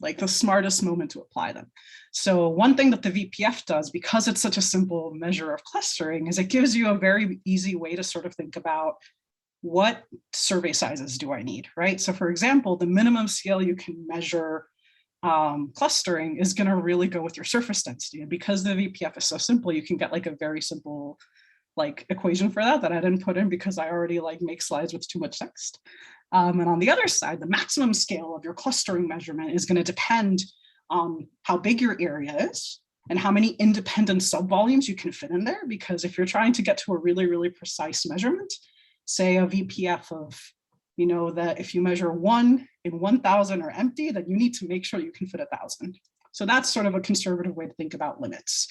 like the smartest moment to apply them. So one thing that the VPF does, because it's such a simple measure of clustering, is it gives you a very easy way to sort of think about what survey sizes do I need, right? So for example, the minimum scale you can measure clustering is going to really go with your surface density. And because the VPF is so simple, you can get like a very simple like equation for that I didn't put in because I already like make slides with too much text. And on the other side, the maximum scale of your clustering measurement is going to depend on how big your area is and how many independent subvolumes you can fit in there. Because if you're trying to get to a really, really precise measurement, say a VPF of, that if you measure 1 in 1,000 are empty, then you need to make sure you can fit 1,000. So that's sort of a conservative way to think about limits.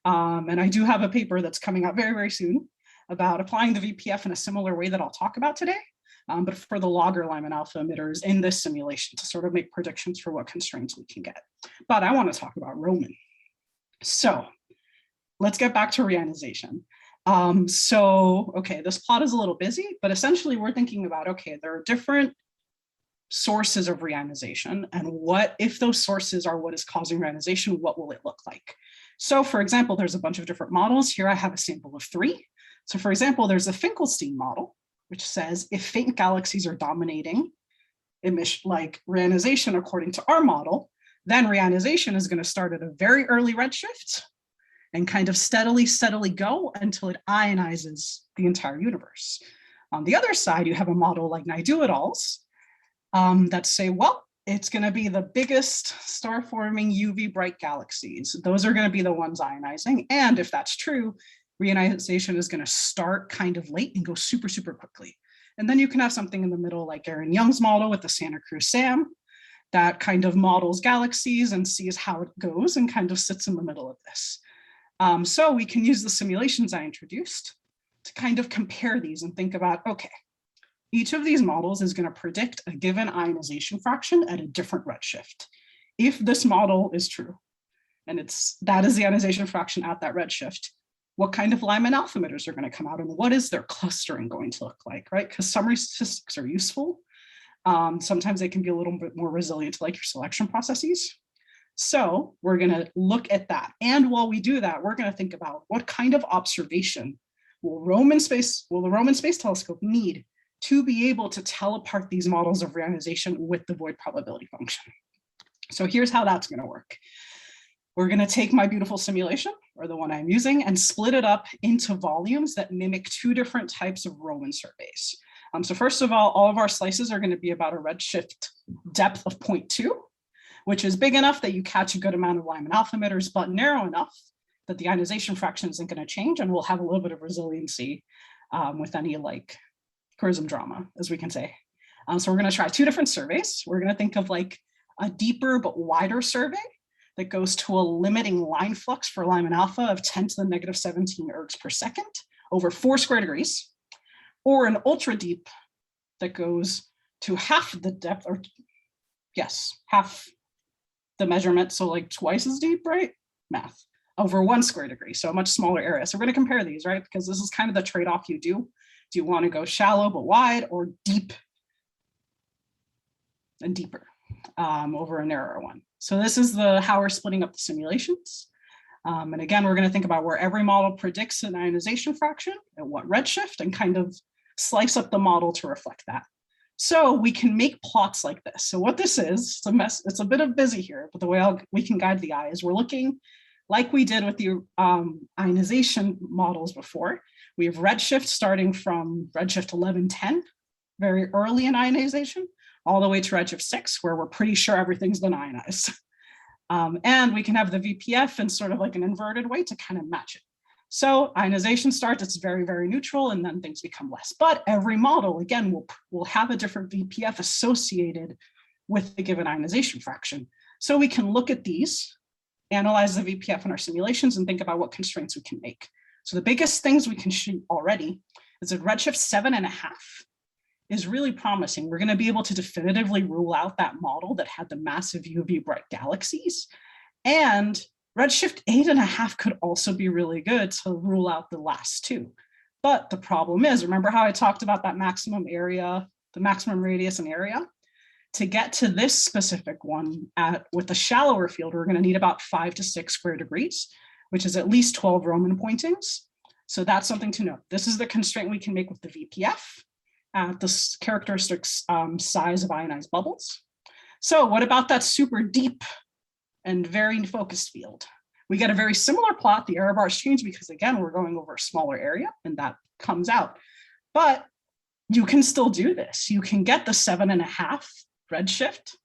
And I do have a paper that's coming out very, very soon about applying the VPF in a similar way that I'll talk about today, but for the logger Lyman alpha emitters in this simulation to sort of make predictions for what constraints we can get. But I want to talk about Roman. So let's get back to reionization. Okay, this plot is a little busy, but essentially we're thinking about, okay, there are different sources of reionization, and what if those sources are what is causing reionization, what will it look like? So for example, there's a bunch of different models. Here I have a sample of 3. So for example, there's a Finkelstein model, which says if faint galaxies are dominating emission, like reionization according to our model, then reionization is going to start at a very early redshift and kind of steadily go until it ionizes the entire universe. On the other side, you have a model like Naidu et al.'s that say, well, it's going to be the biggest star-forming UV bright galaxies. Those are going to be the ones ionizing. And if that's true, reionization is going to start kind of late and go super, super quickly. And then you can have something in the middle like Aaron Young's model with the Santa Cruz SAM that kind of models galaxies and sees how it goes and kind of sits in the middle of this. So we can use the simulations I introduced to kind of compare these and think about, okay, each of these models is going to predict a given ionization fraction at a different redshift. If this model is true, and that is the ionization fraction at that redshift, what kind of Lyman alpha emitters are going to come out and what is their clustering going to look like, right? Because summary statistics are useful. Sometimes they can be a little bit more resilient to like your selection processes. So we're going to look at that. And while we do that, we're going to think about what kind of observation will the Roman Space Telescope need to be able to tell apart these models of reionization with the void probability function. So here's how that's going to work. We're going to take my beautiful simulation, or the one I'm using, and split it up into volumes that mimic two different types of Roman surveys. So first of all of our slices are going to be about a redshift depth of 0.2, which is big enough that you catch a good amount of Lyman alpha emitters, but narrow enough that the ionization fraction isn't going to change, and we'll have a little bit of resiliency with any like charism drama, as we can say. So we're going to try two different surveys. We're going to think of like a deeper but wider survey that goes to a limiting line flux for Lyman alpha of 10 to the negative 17 ergs per second over 4 square degrees, or an ultra deep that goes to half the depth, or yes, half the measurement, so like twice as deep, right? Math, over 1 square degree, so a much smaller area. So we're going to compare these, right? Because this is kind of the trade-off you do. Do you want to go shallow but wide, or deep and deeper over a narrower one? So this is how we're splitting up the simulations. And again, we're going to think about where every model predicts an ionization fraction at what redshift, and kind of slice up the model to reflect that. So we can make plots like this. So what this is, it's a mess, it's a bit of busy here, but the way we can guide the eye is we're looking like we did with the ionization models before. We have redshift starting from redshift 1110, very early in ionization, all the way to redshift 6, where we're pretty sure everything's been ionized. And we can have the VPF in sort of like an inverted way to kind of match it. So ionization starts, it's very, very neutral, and then things become less. But every model, again, will have a different VPF associated with the given ionization fraction. So we can look at these, analyze the VPF in our simulations, and think about what constraints we can make. So the biggest things we can shoot already is that redshift 7.5 is really promising. We're going to be able to definitively rule out that model that had the massive UV bright galaxies. And redshift 8.5 could also be really good to rule out the last two. But the problem is, remember how I talked about that maximum area, the maximum radius and area? To get to this specific one with a shallower field, we're going to need about 5 to 6 square degrees, which is at least 12 Roman pointings. So that's something to note. This is the constraint we can make with the VPF at the characteristic size of ionized bubbles. So what about that super deep and very focused field? We get a very similar plot. The error bars change because, again, we're going over a smaller area, and that comes out. But you can still do this. You can get the 7.5 redshift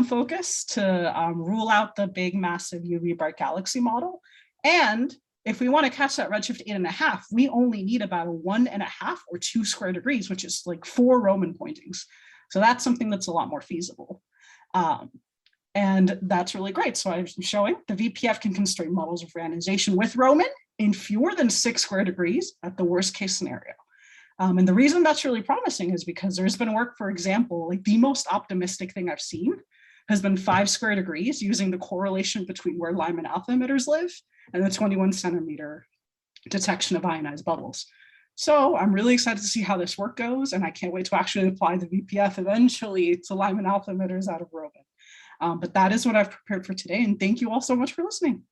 focus to rule out the big, massive UV bright galaxy model. And if we want to catch that redshift 8.5, we only need about a 1.5 or 2 square degrees, which is like 4 Roman pointings. So that's something that's a lot more feasible. And that's really great. So I'm showing the VPF can constrain models of reionization with Roman in fewer than 6 square degrees at the worst case scenario. And the reason that's really promising is because there's been work, for example, like the most optimistic thing I've seen has been 5 square degrees using the correlation between where Lyman alpha emitters live and the 21 centimeter detection of ionized bubbles. So I'm really excited to see how this work goes, and I can't wait to actually apply the VPF eventually to Lyman alpha emitters out of Roman. But that is what I've prepared for today, and thank you all so much for listening.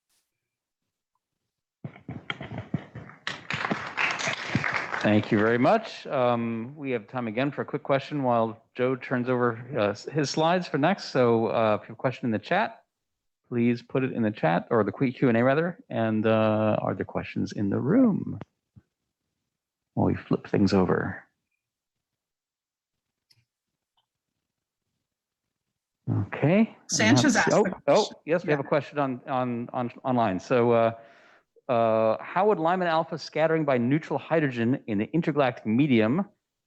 Thank you very much. We have time again for a quick question while Joe turns over his slides for next. So if you have a question in the chat, please put it in the chat, or the Q&A rather. And are there questions in the room while we flip things over? Okay. Sanchez asked the question. Yes, we have a question online. So how would Lyman alpha scattering by neutral hydrogen in the intergalactic medium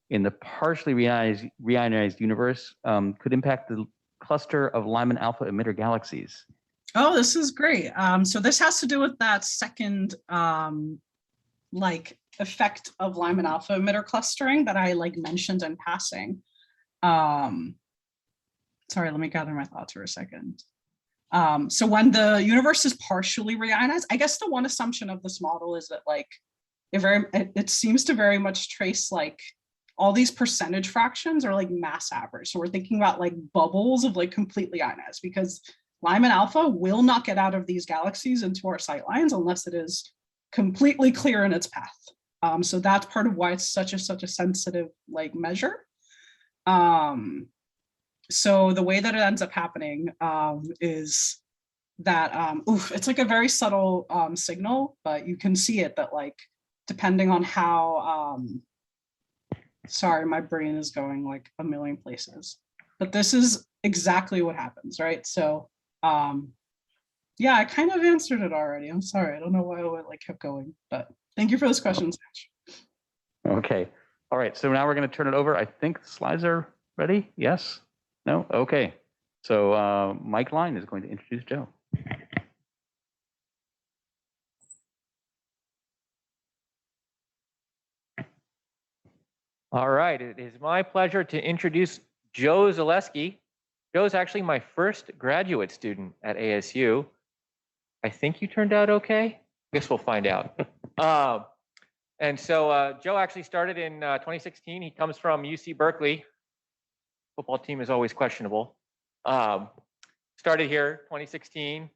in the partially reionized universe could impact the cluster of Lyman alpha emitter galaxies? Oh, this is great. So this has to do with that second like effect of Lyman alpha emitter clustering that I like mentioned in passing. Sorry, let me gather my thoughts for a second. So when the universe is partially reionized, I guess the one assumption of this model is that like it seems to very much trace like all these percentage fractions are like mass average. So we're thinking about like bubbles of like completely ionized, because Lyman alpha will not get out of these galaxies into our sight lines unless it is completely clear in its path. So that's part of why it's such a sensitive like measure. So the way that it ends up happening is that it's like a very subtle signal, but you can see it that like depending on how sorry, my brain is going like a million places, but this is exactly what happens, right? So yeah, I kind of answered it already. I'm sorry, I don't know why I like kept going, but thank you for this question, Satch. Okay. All right. So now we're going to turn it over. I think the slides are ready. Yes? No? Okay. So Mike Line is going to introduce Joe. All right, it is my pleasure to introduce Joe Zalesky. Joe's actually my first graduate student at ASU. I think you turned out okay. Guess we'll find out. And so Joe actually started in 2016. He comes from UC Berkeley. Football team is always questionable. Started here 2016,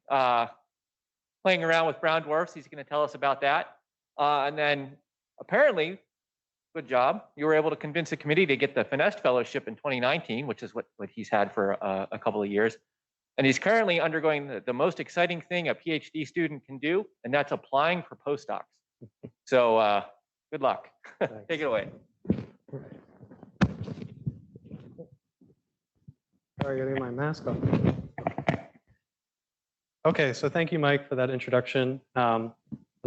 playing around with brown dwarfs. He's going to tell us about that. And then apparently, good job, you were able to convince a committee to get the Finest Fellowship in 2019, which is what he's had for a couple of years. And he's currently undergoing the most exciting thing a PhD student can do, and that's applying for postdocs. So good luck. Take it away. Sorry, getting my mask off. Okay, so thank you, Mike, for that introduction. And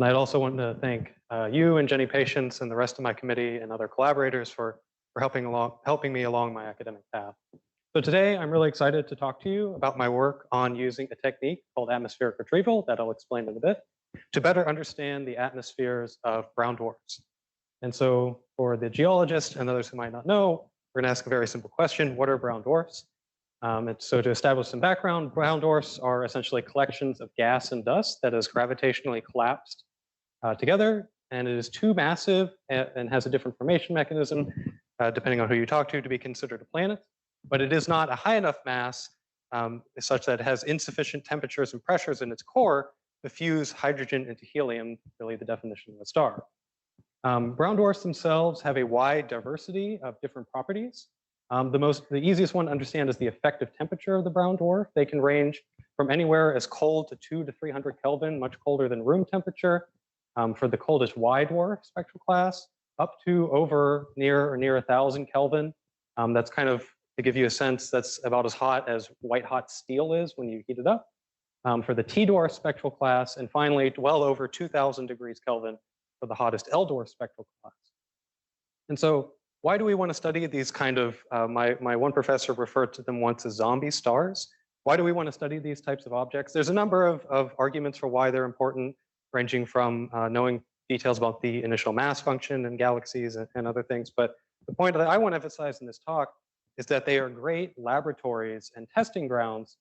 I'd also want to thank you and Jenny Patience and the rest of my committee and other collaborators for helping me along my academic path. So today, I'm really excited to talk to you about my work on using a technique called atmospheric retrieval that I'll explain in a bit to better understand the atmospheres of brown dwarfs. And so for the geologist and others who might not know, we're going to ask a very simple question: what are brown dwarfs? And so to establish some background, brown dwarfs are essentially collections of gas and dust that is gravitationally collapsed together, and it is too massive and has a different formation mechanism, depending on who you talk to be considered a planet. But it is not a high enough mass such that it has insufficient temperatures and pressures in its core to fuse hydrogen into helium, really the definition of a star. Brown dwarfs themselves have a wide diversity of different properties. The easiest one to understand is the effective temperature of the brown dwarf. They can range from anywhere as cold to 200 to 300 Kelvin, much colder than room temperature, for the coldest Y dwarf spectral class, up to over near 1,000 Kelvin. That's kind of, to give you a sense, that's about as hot as white hot steel is when you heat it up. For the T dwarf spectral class, and finally, well over 2,000 degrees Kelvin for the hottest L dwarf spectral class. And so, why do we want to study these kind of, my one professor referred to them once as zombie stars. Why do we want to study these types of objects? There's a number of arguments for why they're important, ranging from knowing details about the initial mass function in galaxies and other things. But the point that I want to emphasize in this talk is that they are great laboratories and testing grounds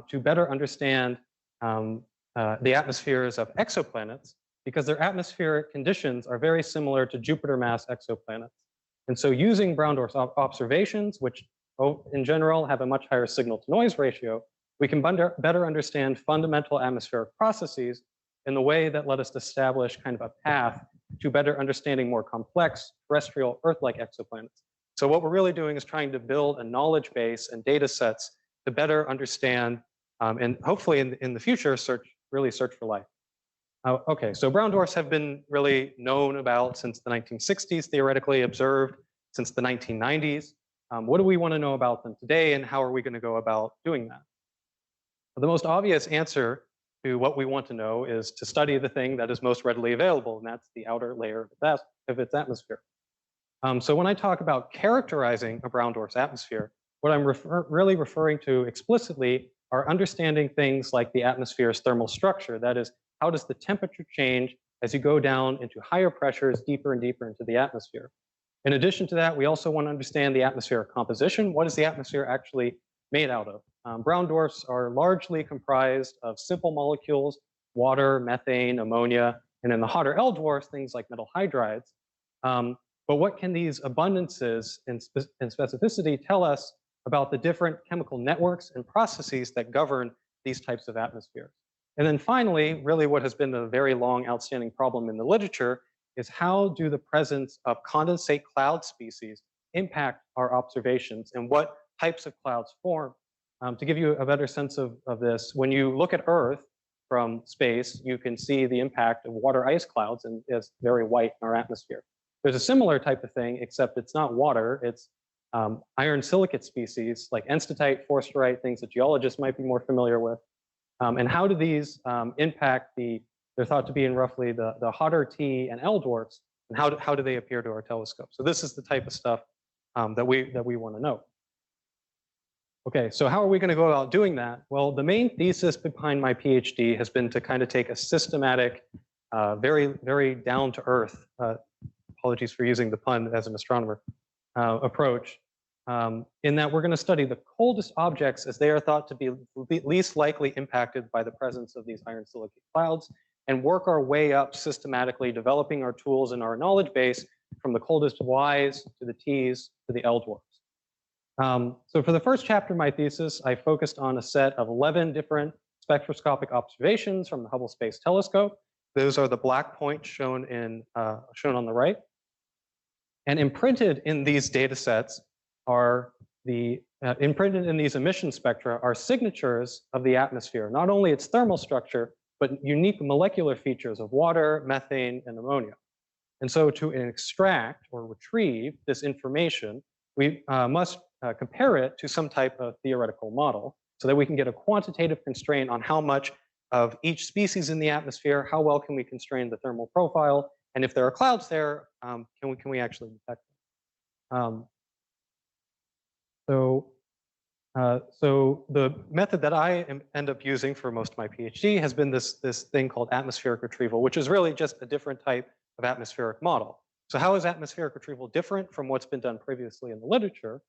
to better understand the atmospheres of exoplanets, because their atmospheric conditions are very similar to Jupiter mass exoplanets. And so using brown dwarf observations, which in general have a much higher signal to noise ratio, we can better understand fundamental atmospheric processes in the way that let us establish kind of a path to better understanding more complex terrestrial Earth-like exoplanets. So what we're really doing is trying to build a knowledge base and data sets to better understand and hopefully in the future really search for life. Okay, so brown dwarfs have been really known about since the 1960s, theoretically observed since the 1990s. What do we want to know about them today, and how are we going to go about doing that? The most obvious answer to what we want to know is to study the thing that is most readily available, and that's the outer layer of its atmosphere. So when I talk about characterizing a brown dwarf's atmosphere, what I'm really referring to explicitly are understanding things like the atmosphere's thermal structure. That is, how does the temperature change as you go down into higher pressures, deeper and deeper into the atmosphere? In addition to that, we also want to understand the atmospheric composition. What is the atmosphere actually made out of? Brown dwarfs are largely comprised of simple molecules, water, methane, ammonia, and in the hotter L dwarfs, things like metal hydrides. But what can these abundances and specificity tell us about the different chemical networks and processes that govern these types of atmospheres? And then finally, really what has been a very long outstanding problem in the literature is how do the presence of condensate cloud species impact our observations and what types of clouds form? To give you a better sense of this, when you look at Earth from space, you can see the impact of water ice clouds, and it's very white in our atmosphere. There's a similar type of thing, except it's not water, it's iron silicate species like enstatite, forsterite, things that geologists might be more familiar with. And how do these impact they're thought to be in roughly the hotter T and L dwarfs, and how do they appear to our telescope? So this is the type of stuff that we want to know. Okay, so how are we going to go about doing that? Well, the main thesis behind my PhD has been to kind of take a systematic, very, very down to earth, apologies for using the pun as an astronomer, approach, in that we're going to study the coldest objects as they are thought to be least likely impacted by the presence of these iron silicate clouds, and work our way up systematically, developing our tools and our knowledge base from the coldest Ys to the Ts to the L dwarfs. So for the first chapter of my thesis, I focused on a set of 11 different spectroscopic observations from the Hubble Space Telescope. Those are the black points shown on the right. And imprinted in these data sets are imprinted in these emission spectra are signatures of the atmosphere, not only its thermal structure, but unique molecular features of water, methane, and ammonia. And so to extract or retrieve this information, we must compare it to some type of theoretical model so that we can get a quantitative constraint on how much of each species in the atmosphere, how well can we constrain the thermal profile, and if there are clouds there, can we actually detect them? So the method that I end up using for most of my PhD has been this thing called atmospheric retrieval, which is really just a different type of atmospheric model. So how is atmospheric retrieval different from what's been done previously in the literature?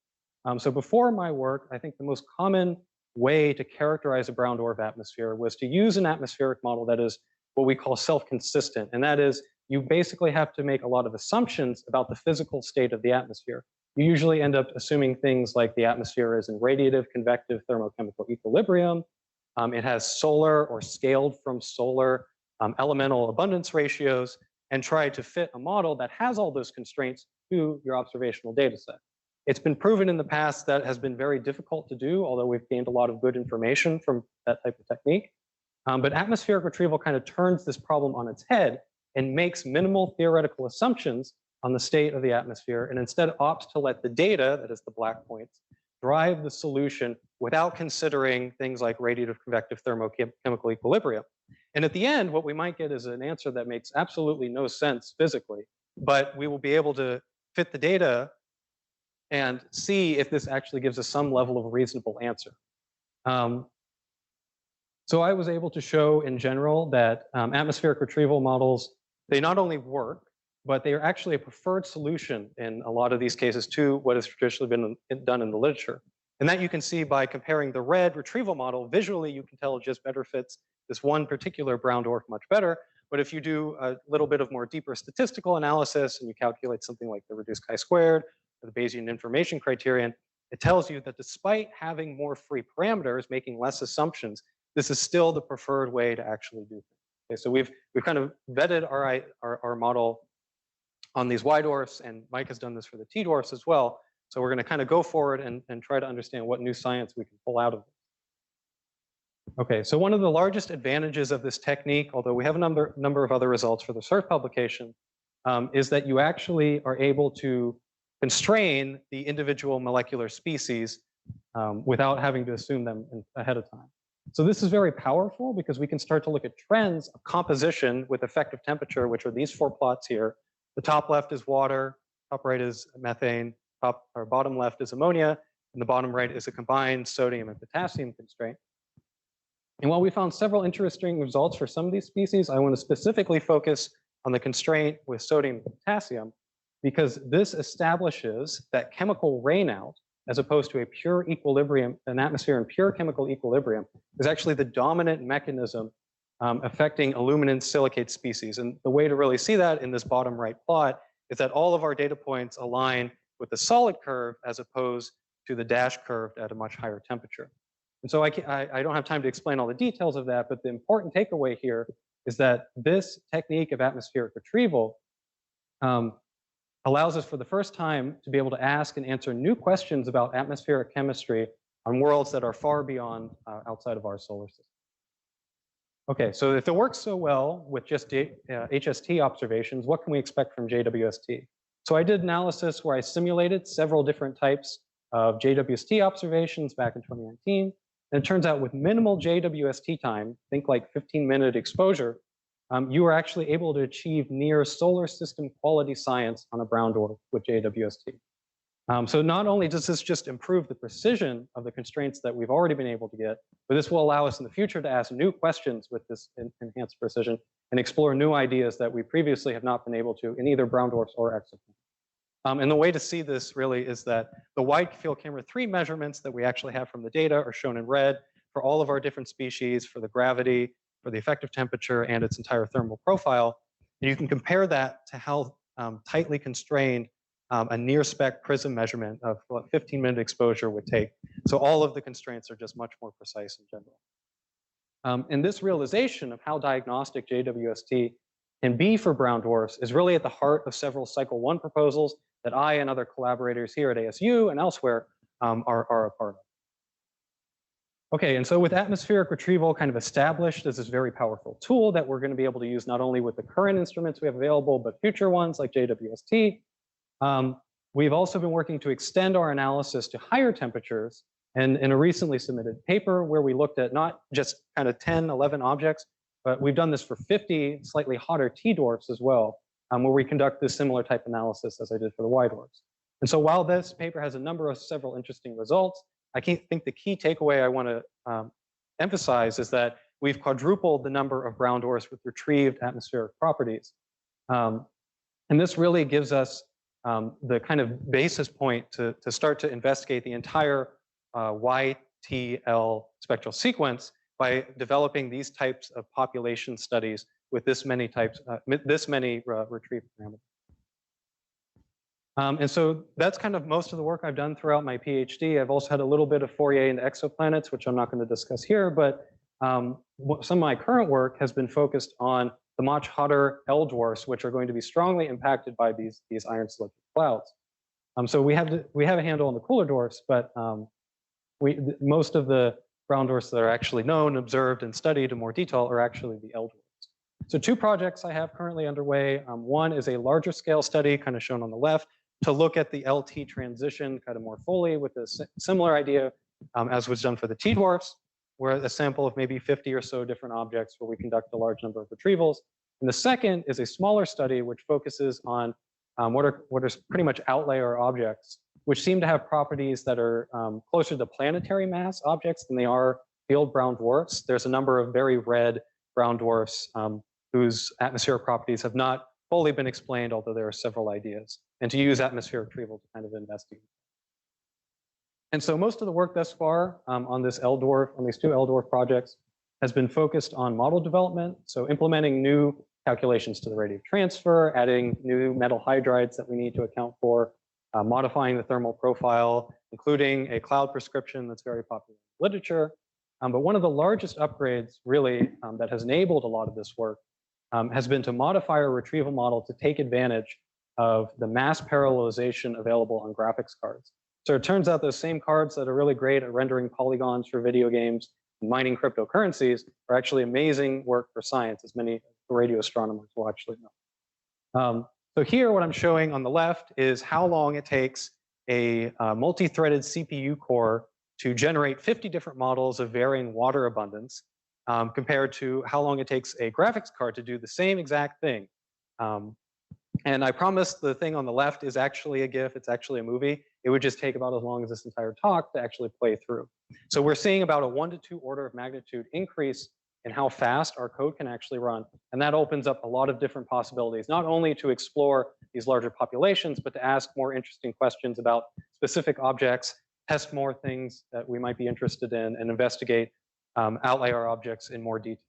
So before my work, I think the most common way to characterize a brown dwarf atmosphere was to use an atmospheric model that is what we call self-consistent. And that is, you basically have to make a lot of assumptions about the physical state of the atmosphere. You usually end up assuming things like the atmosphere is in radiative, convective, thermochemical equilibrium. It has solar or scaled from solar elemental abundance ratios, and try to fit a model that has all those constraints to your observational data set. It's been proven in the past that has been very difficult to do, although we've gained a lot of good information from that type of technique. But atmospheric retrieval kind of turns this problem on its head and makes minimal theoretical assumptions on the state of the atmosphere, and instead opts to let the data, that is the black points, drive the solution without considering things like radiative, convective, thermochemical equilibrium. And at the end, what we might get is an answer that makes absolutely no sense physically, but we will be able to fit the data and see if this actually gives us some level of reasonable answer. So I was able to show in general that atmospheric retrieval models, they not only work, but they are actually a preferred solution in a lot of these cases to what has traditionally been done in the literature. And that you can see by comparing the red retrieval model. Visually, you can tell it just better fits this one particular brown dwarf much better. But if you do a little bit of more deeper statistical analysis and you calculate something like the reduced chi-squared or the Bayesian information criterion, it tells you that despite having more free parameters, making less assumptions, this is still the preferred way to actually do things. Okay, so we've kind of vetted our model on these Y dwarfs, and Mike has done this for the T dwarfs as well. So we're going to kind of go forward and try to understand what new science we can pull out of it. Okay, so one of the largest advantages of this technique, although we have a number of other results for the SURF publication, is that you actually are able to constrain the individual molecular species without having to assume them ahead of time. So this is very powerful because we can start to look at trends of composition with effective temperature, which are these 4 plots here. The top left is water, top right is methane, top or bottom left is ammonia, and the bottom right is a combined sodium and potassium constraint. And while we found several interesting results for some of these species, I want to specifically focus on the constraint with sodium and potassium, because this establishes that chemical rainout, as opposed to a pure equilibrium, an atmosphere in pure chemical equilibrium, is actually the dominant mechanism affecting aluminum silicate species. And the way to really see that in this bottom right plot is that all of our data points align with the solid curve as opposed to the dash curve at a much higher temperature. And so I don't have time to explain all the details of that, but the important takeaway here is that this technique of atmospheric retrieval allows us for the first time to be able to ask and answer new questions about atmospheric chemistry on worlds that are far beyond outside of our solar system. Okay, so if it works so well with just HST observations, what can we expect from JWST? So I did analysis where I simulated several different types of JWST observations back in 2019. And it turns out with minimal JWST time, think like 15-minute exposure, you are actually able to achieve near solar system quality science on a brown dwarf with JWST. So not only does this just improve the precision of the constraints that we've already been able to get, but this will allow us in the future to ask new questions with this enhanced precision and explore new ideas that we previously have not been able to in either brown dwarfs or exoplanets. And the way to see this really is that the wide field camera 3 measurements that we actually have from the data are shown in red for all of our different species, for the gravity, for the effective temperature, and its entire thermal profile. And you can compare that to how tightly constrained a near spec prism measurement of what 15-minute exposure would take. So all of the constraints are just much more precise in general. And this realization of how diagnostic JWST can be for brown dwarfs is really at the heart of several Cycle 1 proposals that I and other collaborators here at ASU and elsewhere are a part of. Okay, and so with atmospheric retrieval kind of established as this very powerful tool that we're going to be able to use not only with the current instruments we have available, but future ones like JWST, we've also been working to extend our analysis to higher temperatures. And in a recently submitted paper where we looked at not just kind of 10, 11 objects, but we've done this for 50 slightly hotter T-dwarfs as well, where we conduct this similar type analysis as I did for the Y-dwarfs. And so while this paper has a number of several interesting results, I think the key takeaway I want to emphasize is that we've quadrupled the number of brown dwarfs with retrieved atmospheric properties. And this really gives us the kind of basis point to start to investigate the entire YTL spectral sequence by developing these types of population studies with this many types, retrieved parameters. And so that's kind of most of the work I've done throughout my PhD. I've also had a little bit of Fourier into exoplanets, which I'm not going to discuss here, but some of my current work has been focused on the much hotter L dwarfs, which are going to be strongly impacted by these iron silicate clouds. So we have a handle on the cooler dwarfs, but most of the brown dwarfs that are actually known, observed, and studied in more detail are actually the L dwarfs. So 2 projects I have currently underway. One is a larger scale study, kind of shown on the left, to look at the LT transition kind of more fully with a similar idea as was done for the T-dwarfs, where a sample of maybe 50 or so different objects where we conduct a large number of retrievals. And the second is a smaller study which focuses on what are pretty much outlier objects, which seem to have properties that are closer to planetary mass objects than they are field brown dwarfs. There's a number of very red brown dwarfs whose atmospheric properties have not fully been explained, although there are several ideas, and to use atmospheric retrieval to kind of investigate. And so most of the work thus far on these 2 L dwarf projects has been focused on model development, so implementing new calculations to the rate of transfer, adding new metal hydrides that we need to account for, modifying the thermal profile, including a cloud prescription that's very popular in literature. But one of the largest upgrades really that has enabled a lot of this work has been to modify our retrieval model to take advantage of the mass parallelization available on graphics cards. So it turns out those same cards that are really great at rendering polygons for video games and mining cryptocurrencies are actually amazing work for science, as many radio astronomers will actually know. So here what I'm showing on the left is how long it takes a multi-threaded CPU core to generate 50 different models of varying water abundance compared to how long it takes a graphics card to do the same exact thing. And I promise the thing on the left is actually a GIF, it's actually a movie. It would just take about as long as this entire talk to actually play through. So we're seeing about a 1 to 2 order of magnitude increase in how fast our code can actually run. And that opens up a lot of different possibilities, not only to explore these larger populations, but to ask more interesting questions about specific objects, test more things that we might be interested in, and investigate outlier objects in more detail.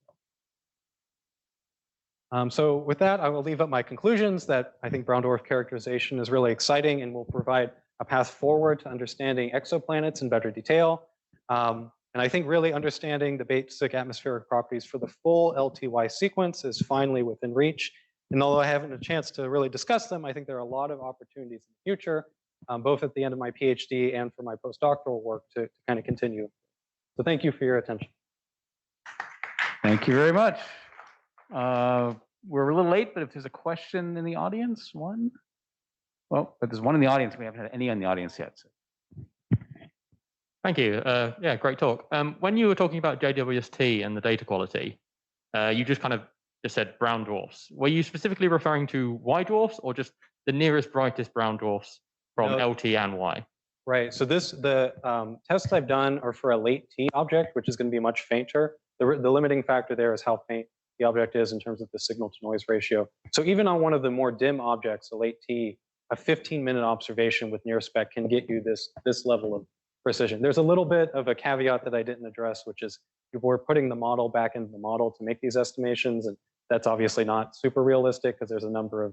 So with that, I will leave up my conclusions that I think brown dwarf characterization is really exciting and will provide a path forward to understanding exoplanets in better detail. And I think really understanding the basic atmospheric properties for the full LTY sequence is finally within reach. And although I haven't a chance to really discuss them, I think there are a lot of opportunities in the future, both at the end of my PhD and for my postdoctoral work to kind of continue. So thank you for your attention. Thank you very much. We're a little late, but if there's a question in the audience, one? Well, but there's one in the audience. We haven't had any in the audience yet. So. Thank you. Yeah, great talk. When you were talking about JWST and the data quality, you just kind of just said brown dwarfs. Were you specifically referring to Y dwarfs or just the nearest brightest brown dwarfs from LT and Y? Right. So the tests I've done are for a late T object, which is going to be much fainter. The limiting factor there is how faint the object is in terms of the signal to noise ratio. So even on one of the more dim objects, a late T, a 15-minute observation with near spec can get you this level of precision. There's a little bit of a caveat that I didn't address, which is we're putting the model back into the model to make these estimations, and that's obviously not super realistic because there's a number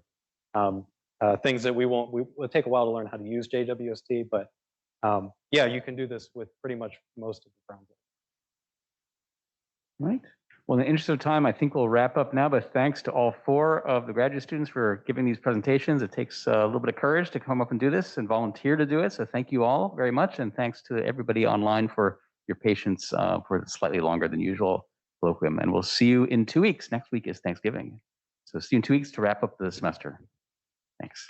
of things that will take a while to learn how to use JWST, but yeah, you can do this with pretty much most of the brown dwarfs. Right. Well, in the interest of time, I think we'll wrap up now, but thanks to all 4 of the graduate students for giving these presentations. It takes a little bit of courage to come up and do this and volunteer to do it. So thank you all very much. And thanks to everybody online for your patience for the slightly longer than usual colloquium. And we'll see you in 2 weeks. Next week is Thanksgiving. So see you in 2 weeks to wrap up the semester. Thanks.